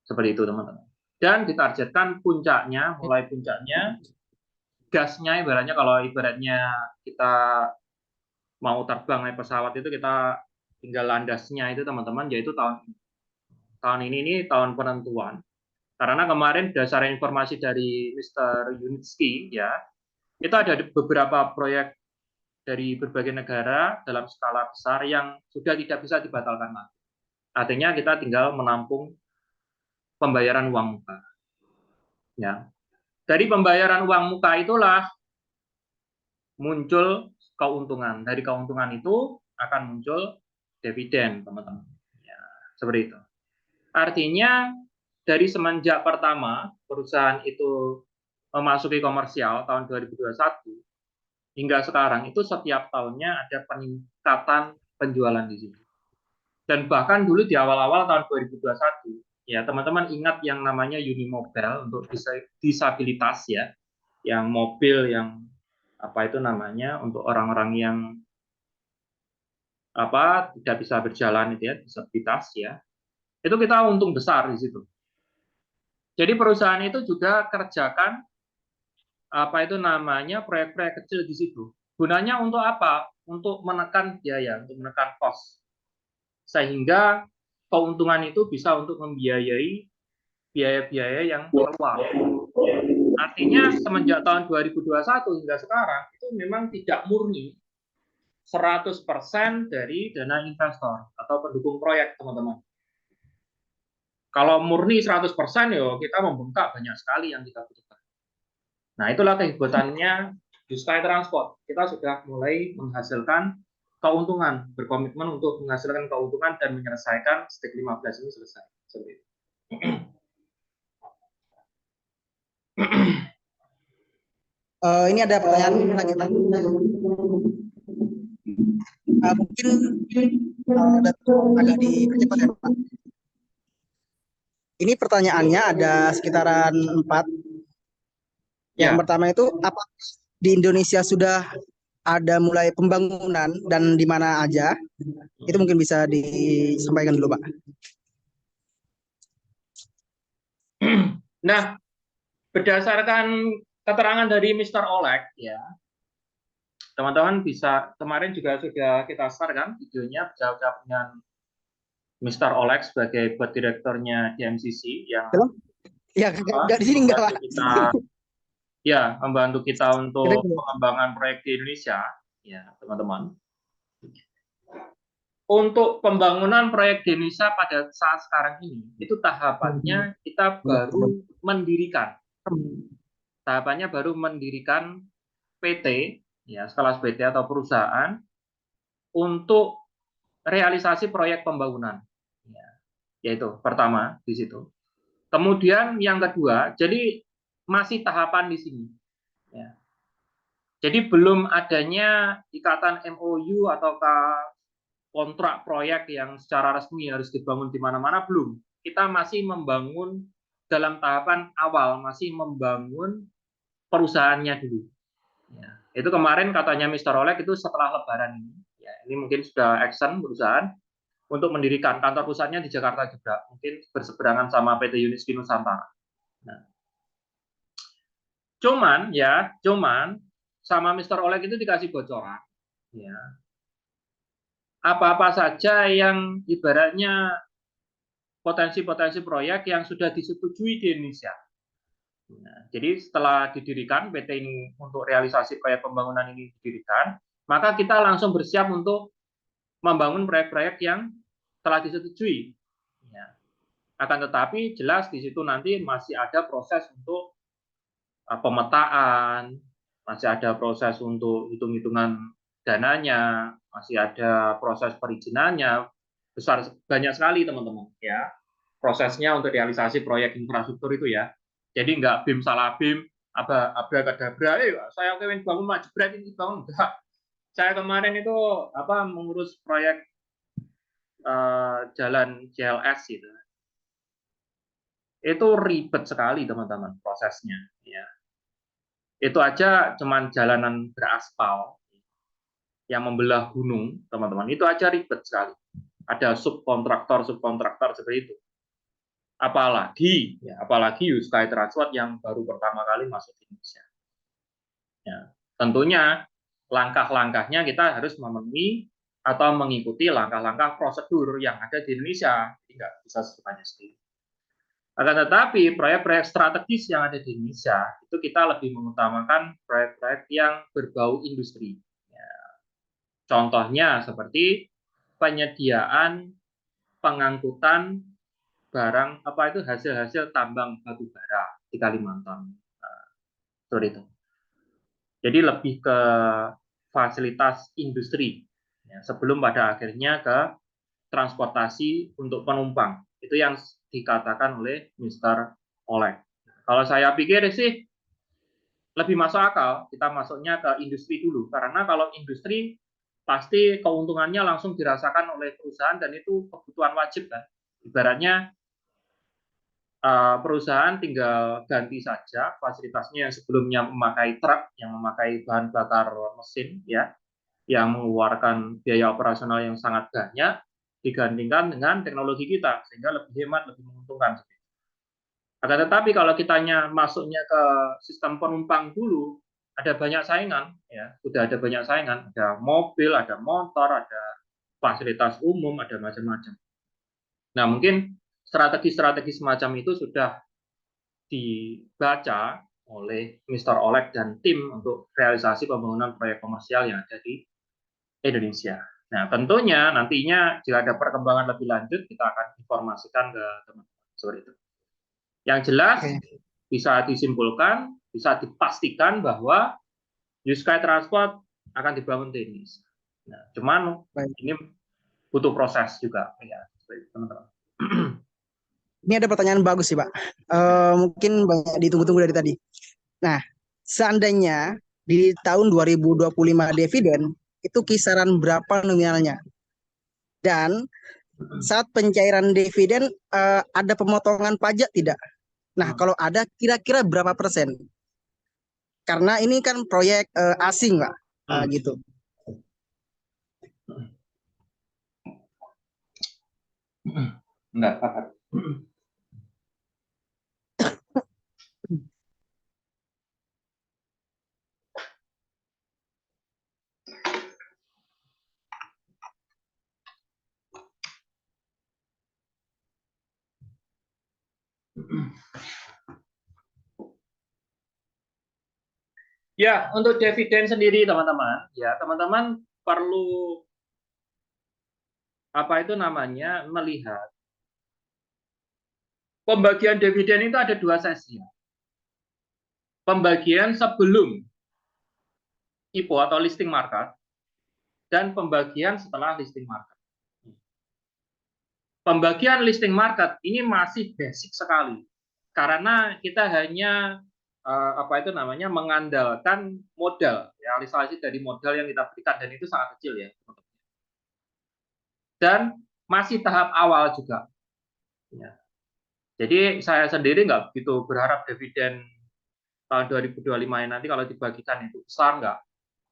Seperti itu, teman-teman. Dan ditargetkan puncaknya, mulai puncaknya, gasnya ibaratnya kalau ibaratnya kita mau terbang naik pesawat itu kita tinggal landasnya itu, teman-teman, yaitu tahun ini tahun penentuan. Karena kemarin berdasarkan informasi dari Mr. Yunitski, ya, itu ada beberapa proyek dari berbagai negara dalam skala besar yang sudah tidak bisa dibatalkan lagi. Artinya kita tinggal menampung pembayaran uang muka. Ya. Dari pembayaran uang muka itulah muncul keuntungan. Dari keuntungan itu akan muncul dividen, teman-teman. Ya, seperti itu. Artinya dari semenjak pertama perusahaan itu memasuki komersial tahun 2021 hingga sekarang itu setiap tahunnya ada peningkatan penjualan di sini. Dan bahkan dulu di awal-awal tahun 2021, ya teman-teman ingat yang namanya Unimobile untuk disabilitas, ya, yang mobil yang apa itu namanya untuk orang-orang yang apa tidak bisa berjalan itu, ya, disabilitas, ya. Itu kita untung besar di situ. Jadi perusahaan itu juga kerjakan apa itu namanya proyek-proyek kecil di situ. Gunanya untuk apa? Untuk menekan biaya, untuk menekan cost. Sehingga keuntungan itu bisa untuk membiayai biaya-biaya yang keluar. Artinya semenjak tahun 2021 hingga sekarang itu memang tidak murni 100% dari dana investor atau pendukung proyek, teman-teman. Kalau murni 100%, yo kita membengkak banyak sekali yang kita butuhkan. Nah, itulah kehebatannya Juskai Transport. Kita sudah mulai menghasilkan keuntungan, berkomitmen untuk menghasilkan keuntungan dan menyelesaikan stake 15 ini selesai. Seperti itu. Ini ada pertanyaan lagi, Pak. Mungkin agak dipercepat ya, Pak. Ini pertanyaannya ada sekitaran 4. Yang pertama itu, apa di Indonesia sudah ada mulai pembangunan dan di mana aja? Itu mungkin bisa disampaikan dulu, Pak. Nah, berdasarkan keterangan dari Mr. Oleg, ya, teman-teman bisa, kemarin juga sudah kita share kan videonya jawab dengan Mr. Oleg sebagai buat direkturnya DMCC yang ya nggak di sini nggak, Pak. Kita, ya, membantu kita untuk pengembangan proyek di Indonesia, ya teman-teman. Untuk pembangunan proyek di Indonesia pada saat sekarang ini, itu tahapannya kita baru mendirikan. Tahapannya baru mendirikan PT, ya, skala PT atau perusahaan untuk realisasi proyek pembangunan. Ya, yaitu pertama di situ. Kemudian yang kedua, jadi masih tahapan di sini. Ya. Jadi belum adanya ikatan MOU atau kontrak proyek yang secara resmi harus dibangun di mana-mana, belum. Kita masih membangun dalam tahapan awal, masih membangun perusahaannya dulu. Ya. Itu kemarin katanya Mr. Oleg itu setelah Lebaran ini. Ya, ini mungkin sudah action perusahaan untuk mendirikan kantor pusatnya di Jakarta juga, mungkin berseberangan sama PT Yunitski Nusantara. Nah, cuman sama Mr. Oleg itu dikasih bocoran, ya, apa-apa saja yang ibaratnya potensi-potensi proyek yang sudah disetujui di Indonesia. Nah, jadi setelah didirikan PT ini untuk realisasi proyek pembangunan ini didirikan, maka kita langsung bersiap untuk membangun proyek-proyek yang telah disetujui. Ya. Akan tetapi jelas di situ nanti masih ada proses untuk pemetaan, masih ada proses untuk hitung-hitungan dananya, masih ada proses perizinannya, banyak sekali teman-teman ya prosesnya untuk realisasi proyek infrastruktur itu ya. Jadi nggak BIM salah BIM, abrakadabra, saya pengen bangun majebret ini bangun enggak. Saya kemarin itu mengurus proyek jalan JLS gitu. Itu ribet sekali teman-teman prosesnya ya. Itu aja cuman jalanan beraspal yang membelah gunung, teman-teman. Itu aja ribet sekali. Ada subkontraktor seperti itu. Apalagi Sky Transport yang baru pertama kali masuk di Indonesia. Ya, tentunya langkah-langkahnya kita harus memenuhi atau mengikuti langkah-langkah prosedur yang ada di Indonesia, jadi nggak bisa semuanya sendiri. Akan tetapi proyek-proyek strategis yang ada di Indonesia itu kita lebih mengutamakan proyek-proyek yang berbau industri. Ya. Contohnya seperti penyediaan pengangkutan barang hasil-hasil tambang batu bara di Kalimantan. Seperti itu. Jadi lebih ke fasilitas industri ya, sebelum pada akhirnya ke transportasi untuk penumpang. Itu yang dikatakan oleh Mr. Oleg. Kalau saya pikir sih lebih masuk akal kita masuknya ke industri dulu, karena kalau industri pasti keuntungannya langsung dirasakan oleh perusahaan dan itu kebutuhan wajib kan. Ibaratnya perusahaan tinggal ganti saja fasilitasnya yang sebelumnya memakai truk yang memakai bahan bakar mesin ya, yang mengeluarkan biaya operasional yang sangat banyak digantikan dengan teknologi kita sehingga lebih hemat, lebih menguntungkan. Akan tetapi kalau kitanya masuknya ke sistem penumpang dulu, ada banyak saingan, ya sudah ada banyak saingan, ada mobil, ada motor, ada fasilitas umum, ada macam-macam. Nah mungkin strategi-strategi semacam itu sudah dibaca oleh Mr. Oleg dan tim untuk realisasi pembangunan proyek komersial yang ada di Indonesia. Nah, tentunya nantinya jika ada perkembangan lebih lanjut, kita akan informasikan ke teman-teman seperti itu. Yang jelas bisa disimpulkan, bisa dipastikan bahwa Sky Transport akan dibangun di Indonesia. Nah, cuman ini butuh proses juga, ya, teman-teman. Ini ada pertanyaan bagus sih, Pak. Mungkin banyak ditunggu-tunggu dari tadi. Nah, seandainya di tahun 2025 dividen itu kisaran berapa nominalnya? Dan saat pencairan dividen ada pemotongan pajak tidak? Nah, kalau ada kira-kira berapa persen? Karena ini kan proyek asing, Pak. Gitu. Enggak, Pak. Ya, untuk dividen sendiri teman-teman, ya teman-teman perlu melihat pembagian dividen itu ada dua sesi. Pembagian sebelum IPO atau listing market dan pembagian setelah listing market. Pembagian listing market ini masih basic sekali karena kita hanya mengandalkan modal, realisasi dari modal yang kita berikan dan itu sangat kecil ya. Dan masih tahap awal juga. Ya. Jadi saya sendiri nggak begitu berharap dividen tahun 2025 nanti kalau dibagikan itu besar nggak.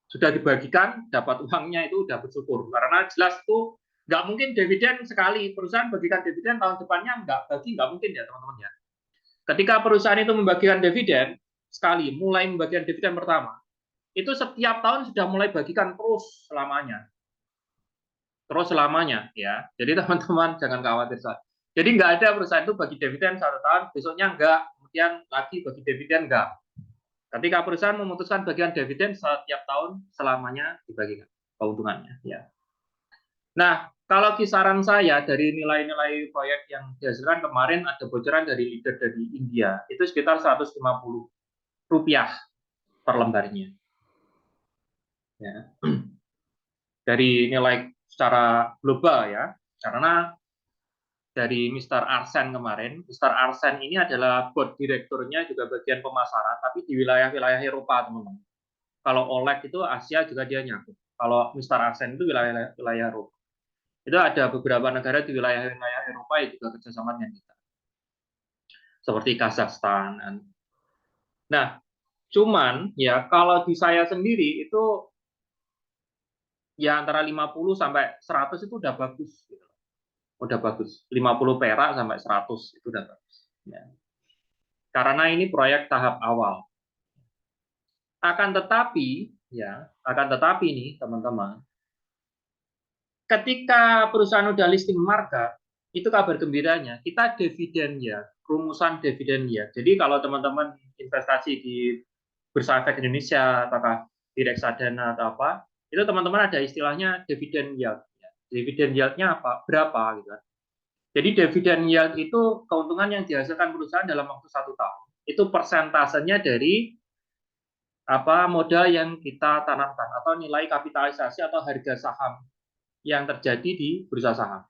Sudah dibagikan, dapat uangnya itu udah bersyukur. Karena jelas itu nggak mungkin dividen sekali perusahaan bagikan dividen tahun depannya nggak mungkin ya teman-teman ya. Ketika perusahaan itu membagikan dividen sekali, mulai membagikan dividen pertama, itu setiap tahun sudah mulai bagikan terus selamanya ya. Jadi teman-teman jangan khawatir. Jadi nggak ada perusahaan itu bagi dividen 1 tahun, besoknya nggak, kemudian lagi bagi dividen, enggak. Ketika perusahaan memutuskan bagian dividen setiap tahun selamanya dibagikan keuntungannya. Ya. Nah, kalau kisaran saya dari nilai-nilai proyek yang dihasilkan kemarin ada bocoran dari leader dari India itu sekitar 150 rupiah per lembarnya. Ya. Dari nilai secara global ya, karena dari Mr. Arsen kemarin, Mr. Arsen ini adalah board direkturnya juga bagian pemasaran, tapi di wilayah-wilayah Eropa, teman-teman. Kalau Oleg itu Asia juga dia nyangkut. Kalau Mr. Arsen itu wilayah Eropa. Itu ada beberapa negara di wilayah-wilayah Eropa yang juga kerjasama dengan kita. Seperti Kazakhstan. Nah, cuman ya kalau di saya sendiri itu ya antara 50 sampai 100 itu udah bagus. Gitu. Udah bagus. 50 perak sampai 100 itu udah bagus. Ya. Karena ini proyek tahap awal. Akan tetapi nih teman-teman, ketika perusahaan udah listing market, itu kabar gembiranya, kita dividen ya, rumusan dividen ya. Jadi kalau teman-teman investasi di Bursa Efek Indonesia, apakah di reksadana atau apa, itu teman-teman ada istilahnya dividen yield. Dividen yield-nya apa? Berapa gitu kan. Jadi dividen yield itu keuntungan yang dihasilkan perusahaan dalam waktu 1 tahun. Itu persentasenya dari modal yang kita tanamkan atau nilai kapitalisasi atau harga saham yang terjadi di bursa saham.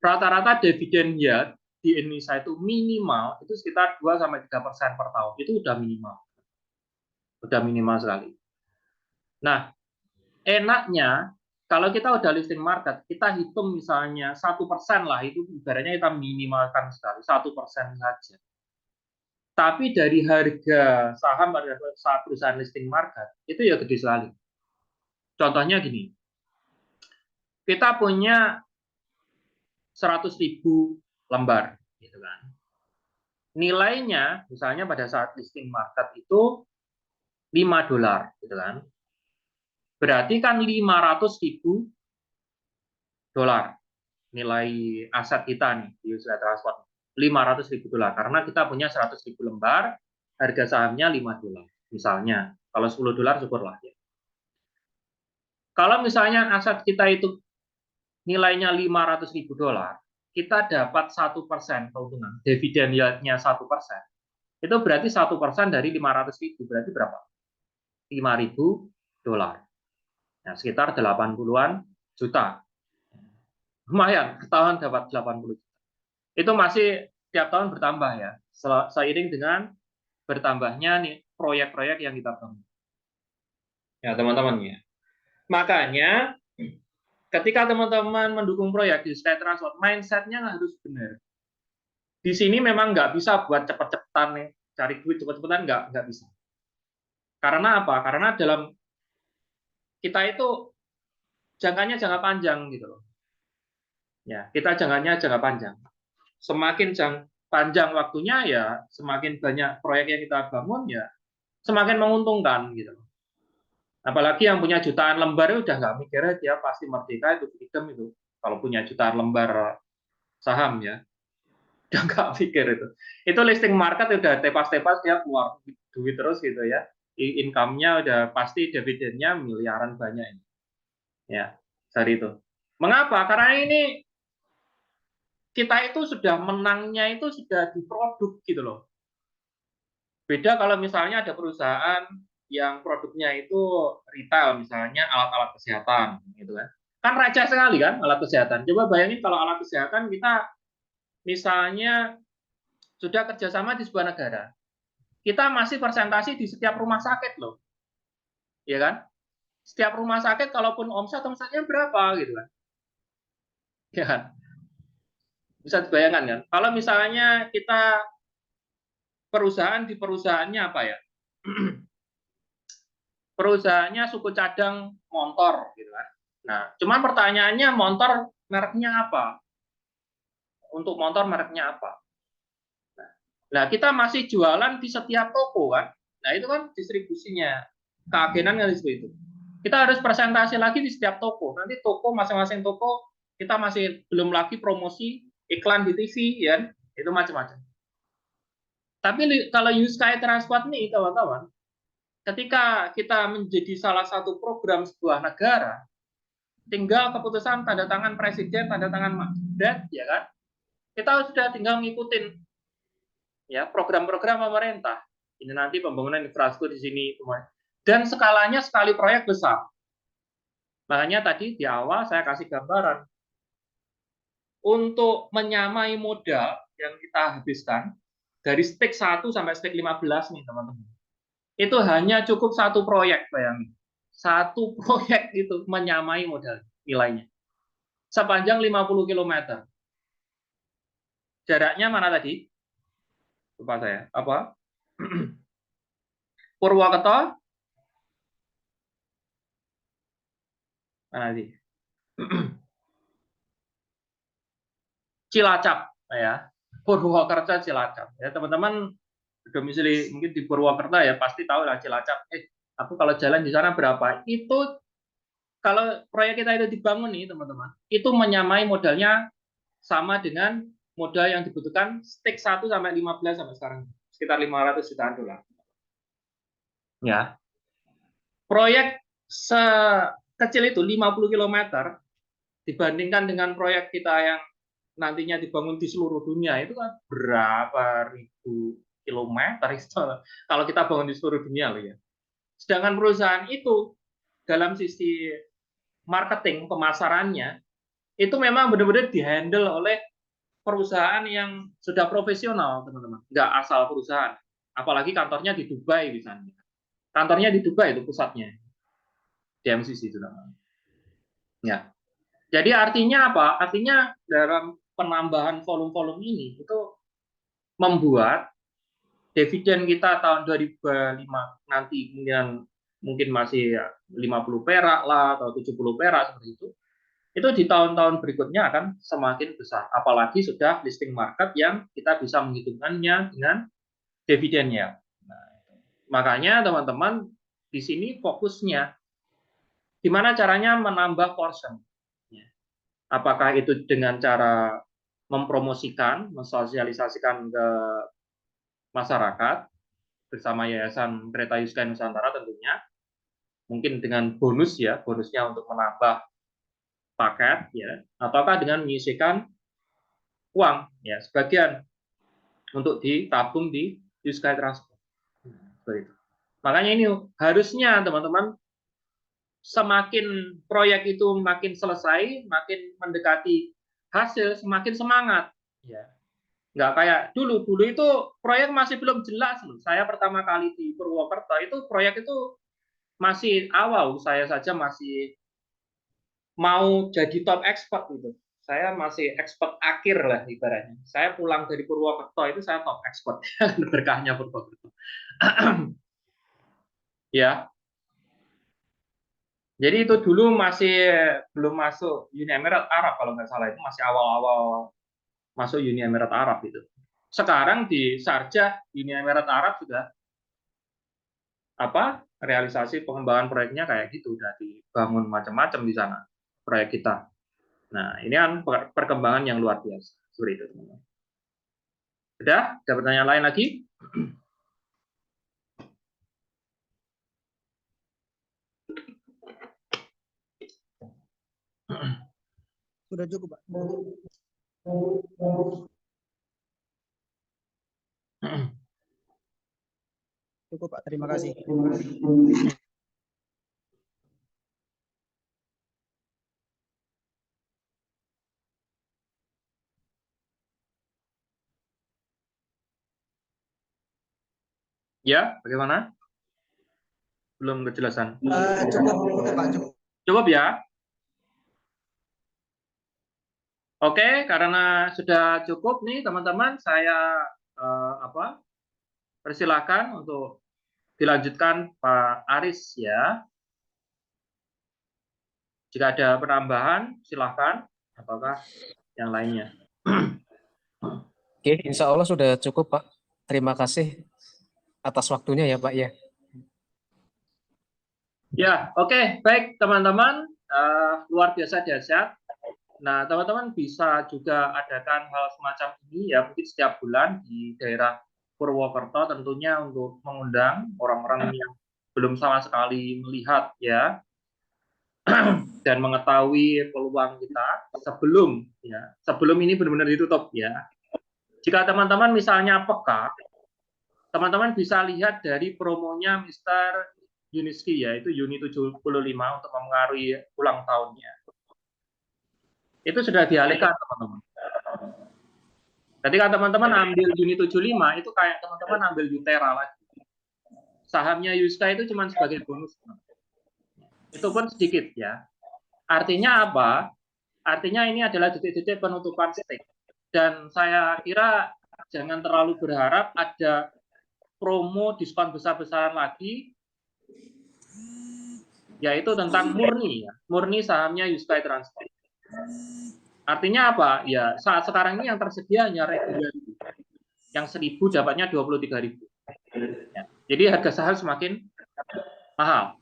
Rata-rata dividen yield di Indonesia itu minimal itu sekitar 2-3% per tahun. Itu udah minimal. Udah minimal sekali. Nah, enaknya kalau kita udah listing market, kita hitung misalnya 1% lah, itu ibaratnya kita minimalkan sekali, 1% saja. Tapi dari harga saham pada saat perusahaan listing market, itu ya gede sekali. Contohnya gini, kita punya 100.000 lembar, gitu kan. Nilainya, misalnya pada saat listing market itu $5, gitu kan. Berarti kan 500.000 dolar nilai aset kita nih di Yusra Transport. $500.000 karena kita punya 100.000 lembar, harga sahamnya $5. Misalnya, kalau $10 syukurlah ya. Kalau misalnya aset kita itu nilainya $500.000, kita dapat 1% keuntungan, dividen yield-nya 1%. Itu berarti 1% dari 500.000 berarti berapa? $5.000. Nah, sekitar 80-an juta. Lumayan, setahun dapat 80 juta. Itu masih tiap tahun bertambah ya, seiring dengan bertambahnya nih proyek-proyek yang kita bangun. Ya, teman-teman ya. Makanya ketika teman-teman mendukung proyek di Sky Transport, mindset-nya harus benar. Di sini memang nggak bisa buat cepet-cepetan nih, cari duit cepet-cepetan nggak bisa. Karena apa? Karena dalam kita itu jangkanya jangka panjang gitu loh. Ya, kita jangka panjang. Semakin panjang waktunya ya, semakin banyak proyek yang kita bangun ya, semakin menguntungkan gitu loh. Apalagi yang punya jutaan lembar itu udah nggak mikirnya dia pasti merdeka itu freedom itu. Kalau punya jutaan lembar saham ya, udah nggak pikir itu. Itu listing market udah tepas-tepas dia keluar duit terus gitu ya. Income-nya udah pasti dividennya miliaran banyak ini. Ya, dari itu. Mengapa? Karena ini kita itu sudah menangnya itu sudah di produk gitu loh. Beda kalau misalnya ada perusahaan yang produknya itu retail, misalnya alat-alat kesehatan, gitu kan. Kan receh sekali kan alat kesehatan. Coba bayangin kalau alat kesehatan kita misalnya sudah kerjasama di sebuah negara, kita masih presentasi di setiap rumah sakit loh, ya kan? Setiap rumah sakit kalaupun omsetnya berapa gitu kan, ya kan? Bisa dibayangkan kan? Kalau misalnya kita perusahaan di perusahaannya apa ya? Perusahaannya suku cadang motor gitu kan. Nah, cuman pertanyaannya motor mereknya apa? Untuk motor mereknya apa? Nah, kita masih jualan di setiap toko kan. Nah, itu kan distribusinya. Keagenan kan itu. Kita harus presentasi lagi di setiap toko. Nanti toko masing-masing toko kita masih belum lagi promosi iklan di TV ya. Itu macam-macam. Tapi kalau USKY Transport nih, teman-teman, ketika kita menjadi salah satu program sebuah negara, tinggal keputusan tanda tangan presiden, tanda tangan Mendak, ya kan? Kita sudah tinggal ngikutin ya program-program pemerintah. Ini nanti pembangunan infrastruktur di sini, dan skalanya sekali proyek besar. Makanya tadi di awal saya kasih gambaran untuk menyamai modal yang kita habiskan dari stake 1 sampai stake 15 nih teman-teman. Itu hanya cukup satu proyek, bayangin. Satu proyek itu menyamai modal nilainya. Sepanjang 50 km. Jaraknya mana tadi? Lupa saya. Apa? Purwokerto? Mana tadi? Cilacap, ya. Purwokerto, Cilacap. Ya, teman-teman domisili mungkin di Purwokerto ya pasti tahu lah Cilacap. Aku kalau jalan di sana berapa? Itu kalau proyek kita itu dibangun nih teman-teman, itu menyamai modalnya sama dengan modal yang dibutuhkan stake 1 sampai 15 sampai sekarang sekitar 500 jutaan dolar. Ya. Proyek sekecil itu 50 km dibandingkan dengan proyek kita yang nantinya dibangun di seluruh dunia itu kan berapa ribu kilometer itu kalau kita bangun di seluruh dunia loh ya. Sedangkan perusahaan itu dalam sisi marketing pemasarannya itu memang benar-benar dihandle oleh perusahaan yang sudah profesional, teman-teman. Nggak asal perusahaan. Apalagi kantornya di Dubai misalnya. Kantornya di Dubai itu pusatnya. Di MCC itu namanya. Ya. Jadi artinya apa? Artinya dalam penambahan volume-volume ini itu membuat dividen kita tahun 2005 nanti mungkin masih 50 perak lah atau 70 perak seperti itu di tahun-tahun berikutnya akan semakin besar. Apalagi sudah listing market yang kita bisa menghitungkannya dengan dividennya. Nah, makanya teman-teman di sini fokusnya gimana caranya menambah portion. Apakah itu dengan cara mempromosikan, mensosialisasikan ke masyarakat bersama Yayasan Kereta Yuskay Nusantara tentunya, mungkin dengan bonus ya, bonusnya untuk menambah paket ya, ataukah dengan menyisihkan uang ya sebagian untuk ditabung di Yuskay Transport. Seperti itu. Makanya ini harusnya teman-teman semakin proyek itu makin selesai, makin mendekati hasil, semakin semangat. Ya. Nggak kayak dulu itu proyek masih belum jelas loh. Saya pertama kali di Purwokerto itu proyek itu masih awal, saya saja masih mau jadi top expert gitu. Saya masih expert akhir lah ibaratnya. Saya pulang dari Purwokerto itu saya top expert. Berkahnya Purwokerto. Ya. Jadi itu dulu masih belum masuk Uni Emirat Arab kalau nggak salah, itu masih awal-awal masuk Uni Emirat Arab itu. Sekarang di Sharjah Uni Emirat Arab sudah realisasi pengembangan proyeknya kayak gitu, udah dibangun macam-macam di sana proyek kita. Nah, ini kan perkembangan yang luar biasa seperti itu, teman-teman. Sudah? Ada pertanyaan lain lagi? Sudah cukup, Pak. Cukup, Pak. Terima kasih. Ya, bagaimana? Belum kejelasan. Cukup, Pak. Cukup. Cukup ya? Oke, karena sudah cukup nih teman-teman, saya persilakan untuk dilanjutkan Pak Aris ya. Jika ada penambahan, silakan. Apakah yang lainnya? Oke, insya Allah sudah cukup, Pak. Terima kasih atas waktunya ya, Pak ya. Ya, oke, baik teman-teman, luar biasa dahsyat. Nah, teman-teman bisa juga adakan hal semacam ini ya, mungkin setiap bulan di daerah Purwokerto tentunya untuk mengundang orang-orang yang belum sama sekali melihat ya dan mengetahui peluang kita sebelum ini benar-benar ditutup ya. Jika teman-teman misalnya peka, teman-teman bisa lihat dari promonya Mr. Yuniski ya, itu Juni 75 untuk memengaruhi ulang tahunnya. Itu sudah dialihkan teman-teman. Ketika teman-teman ambil Juni 75 itu kayak teman-teman ambil Yutera lagi. Sahamnya Yuska itu cuma sebagai bonus. Itu pun sedikit ya. Artinya apa? Artinya ini adalah detik-detik penutupan stake. Dan saya kira jangan terlalu berharap ada promo diskon besar-besaran lagi, yaitu tentang murni ya. Murni sahamnya Yuska Transport. Artinya apa? Ya saat sekarang ini yang tersedia hanya reguler. Yang 1.000 dapatnya 23.000. Ya. Jadi harga saham semakin mahal.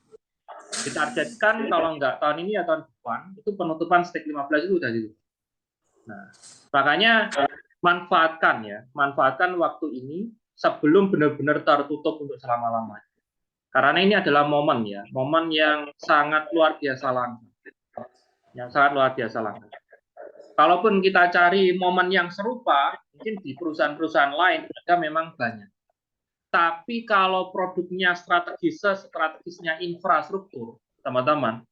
Ditargetkan kalau nggak tahun ini atau tahun depan, itu penutupan stake 15 itu udah gitu. Nah, makanya manfaatkan waktu ini sebelum benar-benar tertutup untuk selama-lamanya. Karena ini adalah momen yang sangat luar biasa langka. Kalaupun kita cari momen yang serupa, mungkin di perusahaan-perusahaan lain ada memang banyak. Tapi kalau produknya strategisnya infrastruktur, teman-teman,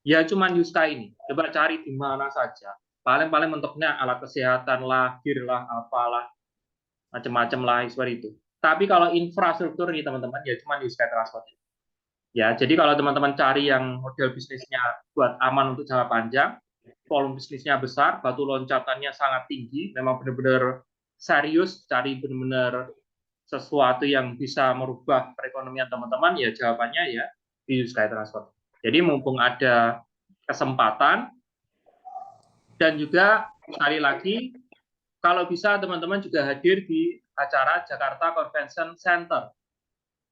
ya cuma Yuska ini. Coba cari di mana saja. Paling-paling mentoknya alat kesehatan lah, gear lah, apalah, macam-macam lah seperti itu. Tapi kalau infrastruktur nih teman-teman, ya cuma Yuska Transport. Ya, jadi kalau teman-teman cari yang model bisnisnya buat aman untuk jangka panjang, volume bisnisnya besar, batu loncatannya sangat tinggi, memang benar-benar serius, cari benar-benar sesuatu yang bisa merubah perekonomian teman-teman, ya jawabannya ya di Yuska Transport. Jadi mumpung ada kesempatan, dan juga sekali lagi kalau bisa teman-teman juga hadir di acara Jakarta Convention Center,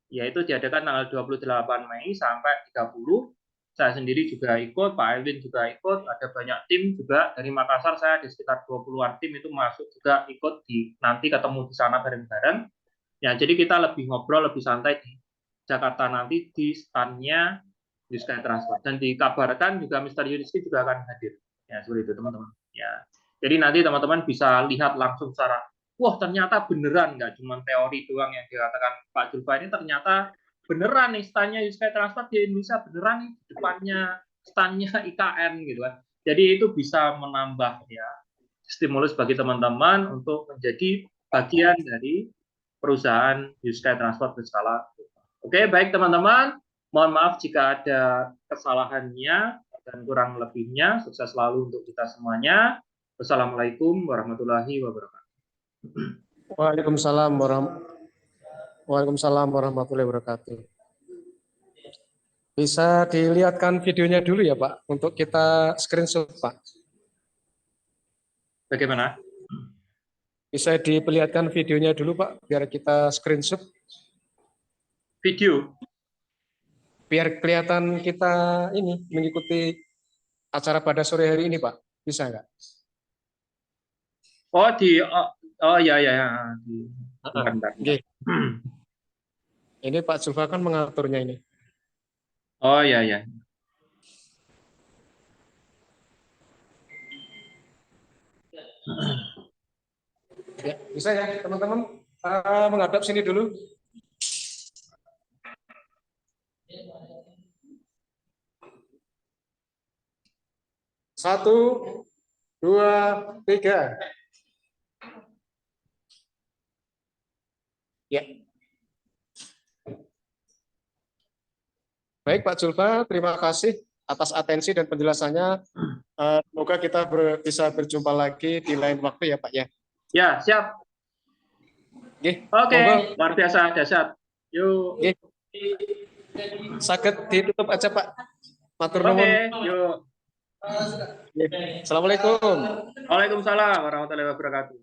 yaitu diadakan tanggal 28 Mei sampai 30. Saya sendiri juga ikut, Pak Elvin juga ikut, ada banyak tim juga dari Makassar, saya di sekitar 20-an tim itu masuk juga ikut nanti ketemu di sana bareng-bareng. Ya, jadi kita lebih ngobrol, lebih santai di Jakarta nanti di stand-nya Yuska Transport. Dan dikabarkan juga Mr. Yuniski juga akan hadir. Ya, seperti itu teman-teman. Ya, jadi nanti teman-teman bisa lihat langsung secara, wah ternyata beneran, nggak cuma teori doang yang dikatakan Pak Julfa ini, ternyata beneran nih stand-nya Yuska Transport di Indonesia, beneran nih depannya stand-nya IKN gitu kan. Jadi itu bisa menambah ya stimulus bagi teman-teman untuk menjadi bagian dari perusahaan Yuska Transport berskala. Oke, baik teman-teman. Mohon maaf jika ada kesalahannya dan kurang lebihnya. Sukses selalu untuk kita semuanya. Wassalamualaikum warahmatullahi wabarakatuh. Waalaikumsalam warahmatullahi wabarakatuh. Bisa dilihatkan videonya dulu ya Pak, untuk kita screenshot Pak. Bagaimana? Bisa diperlihatkan videonya dulu Pak, biar kita screenshot. Video? Biar kelihatan kita ini mengikuti acara pada sore hari ini Pak, bisa nggak? Oh ya. Bentar. Okay. Ini Pak Zulfa kan mengaturnya ini. Oh ya. Ya, bisa ya teman-teman menghadap sini dulu. Satu, dua, tiga. Ya. Baik Pak Zulfa, terima kasih atas atensi dan penjelasannya. Semoga kita bisa berjumpa lagi di lain waktu ya Pak ya. Ya, siap. Oke, luar biasa, dahsyat. Yuk. Saged ditutup aja Pak. Matur nuwun. Oke, yuk. Assalamualaikum. Waalaikumsalam warahmatullahi wabarakatuh.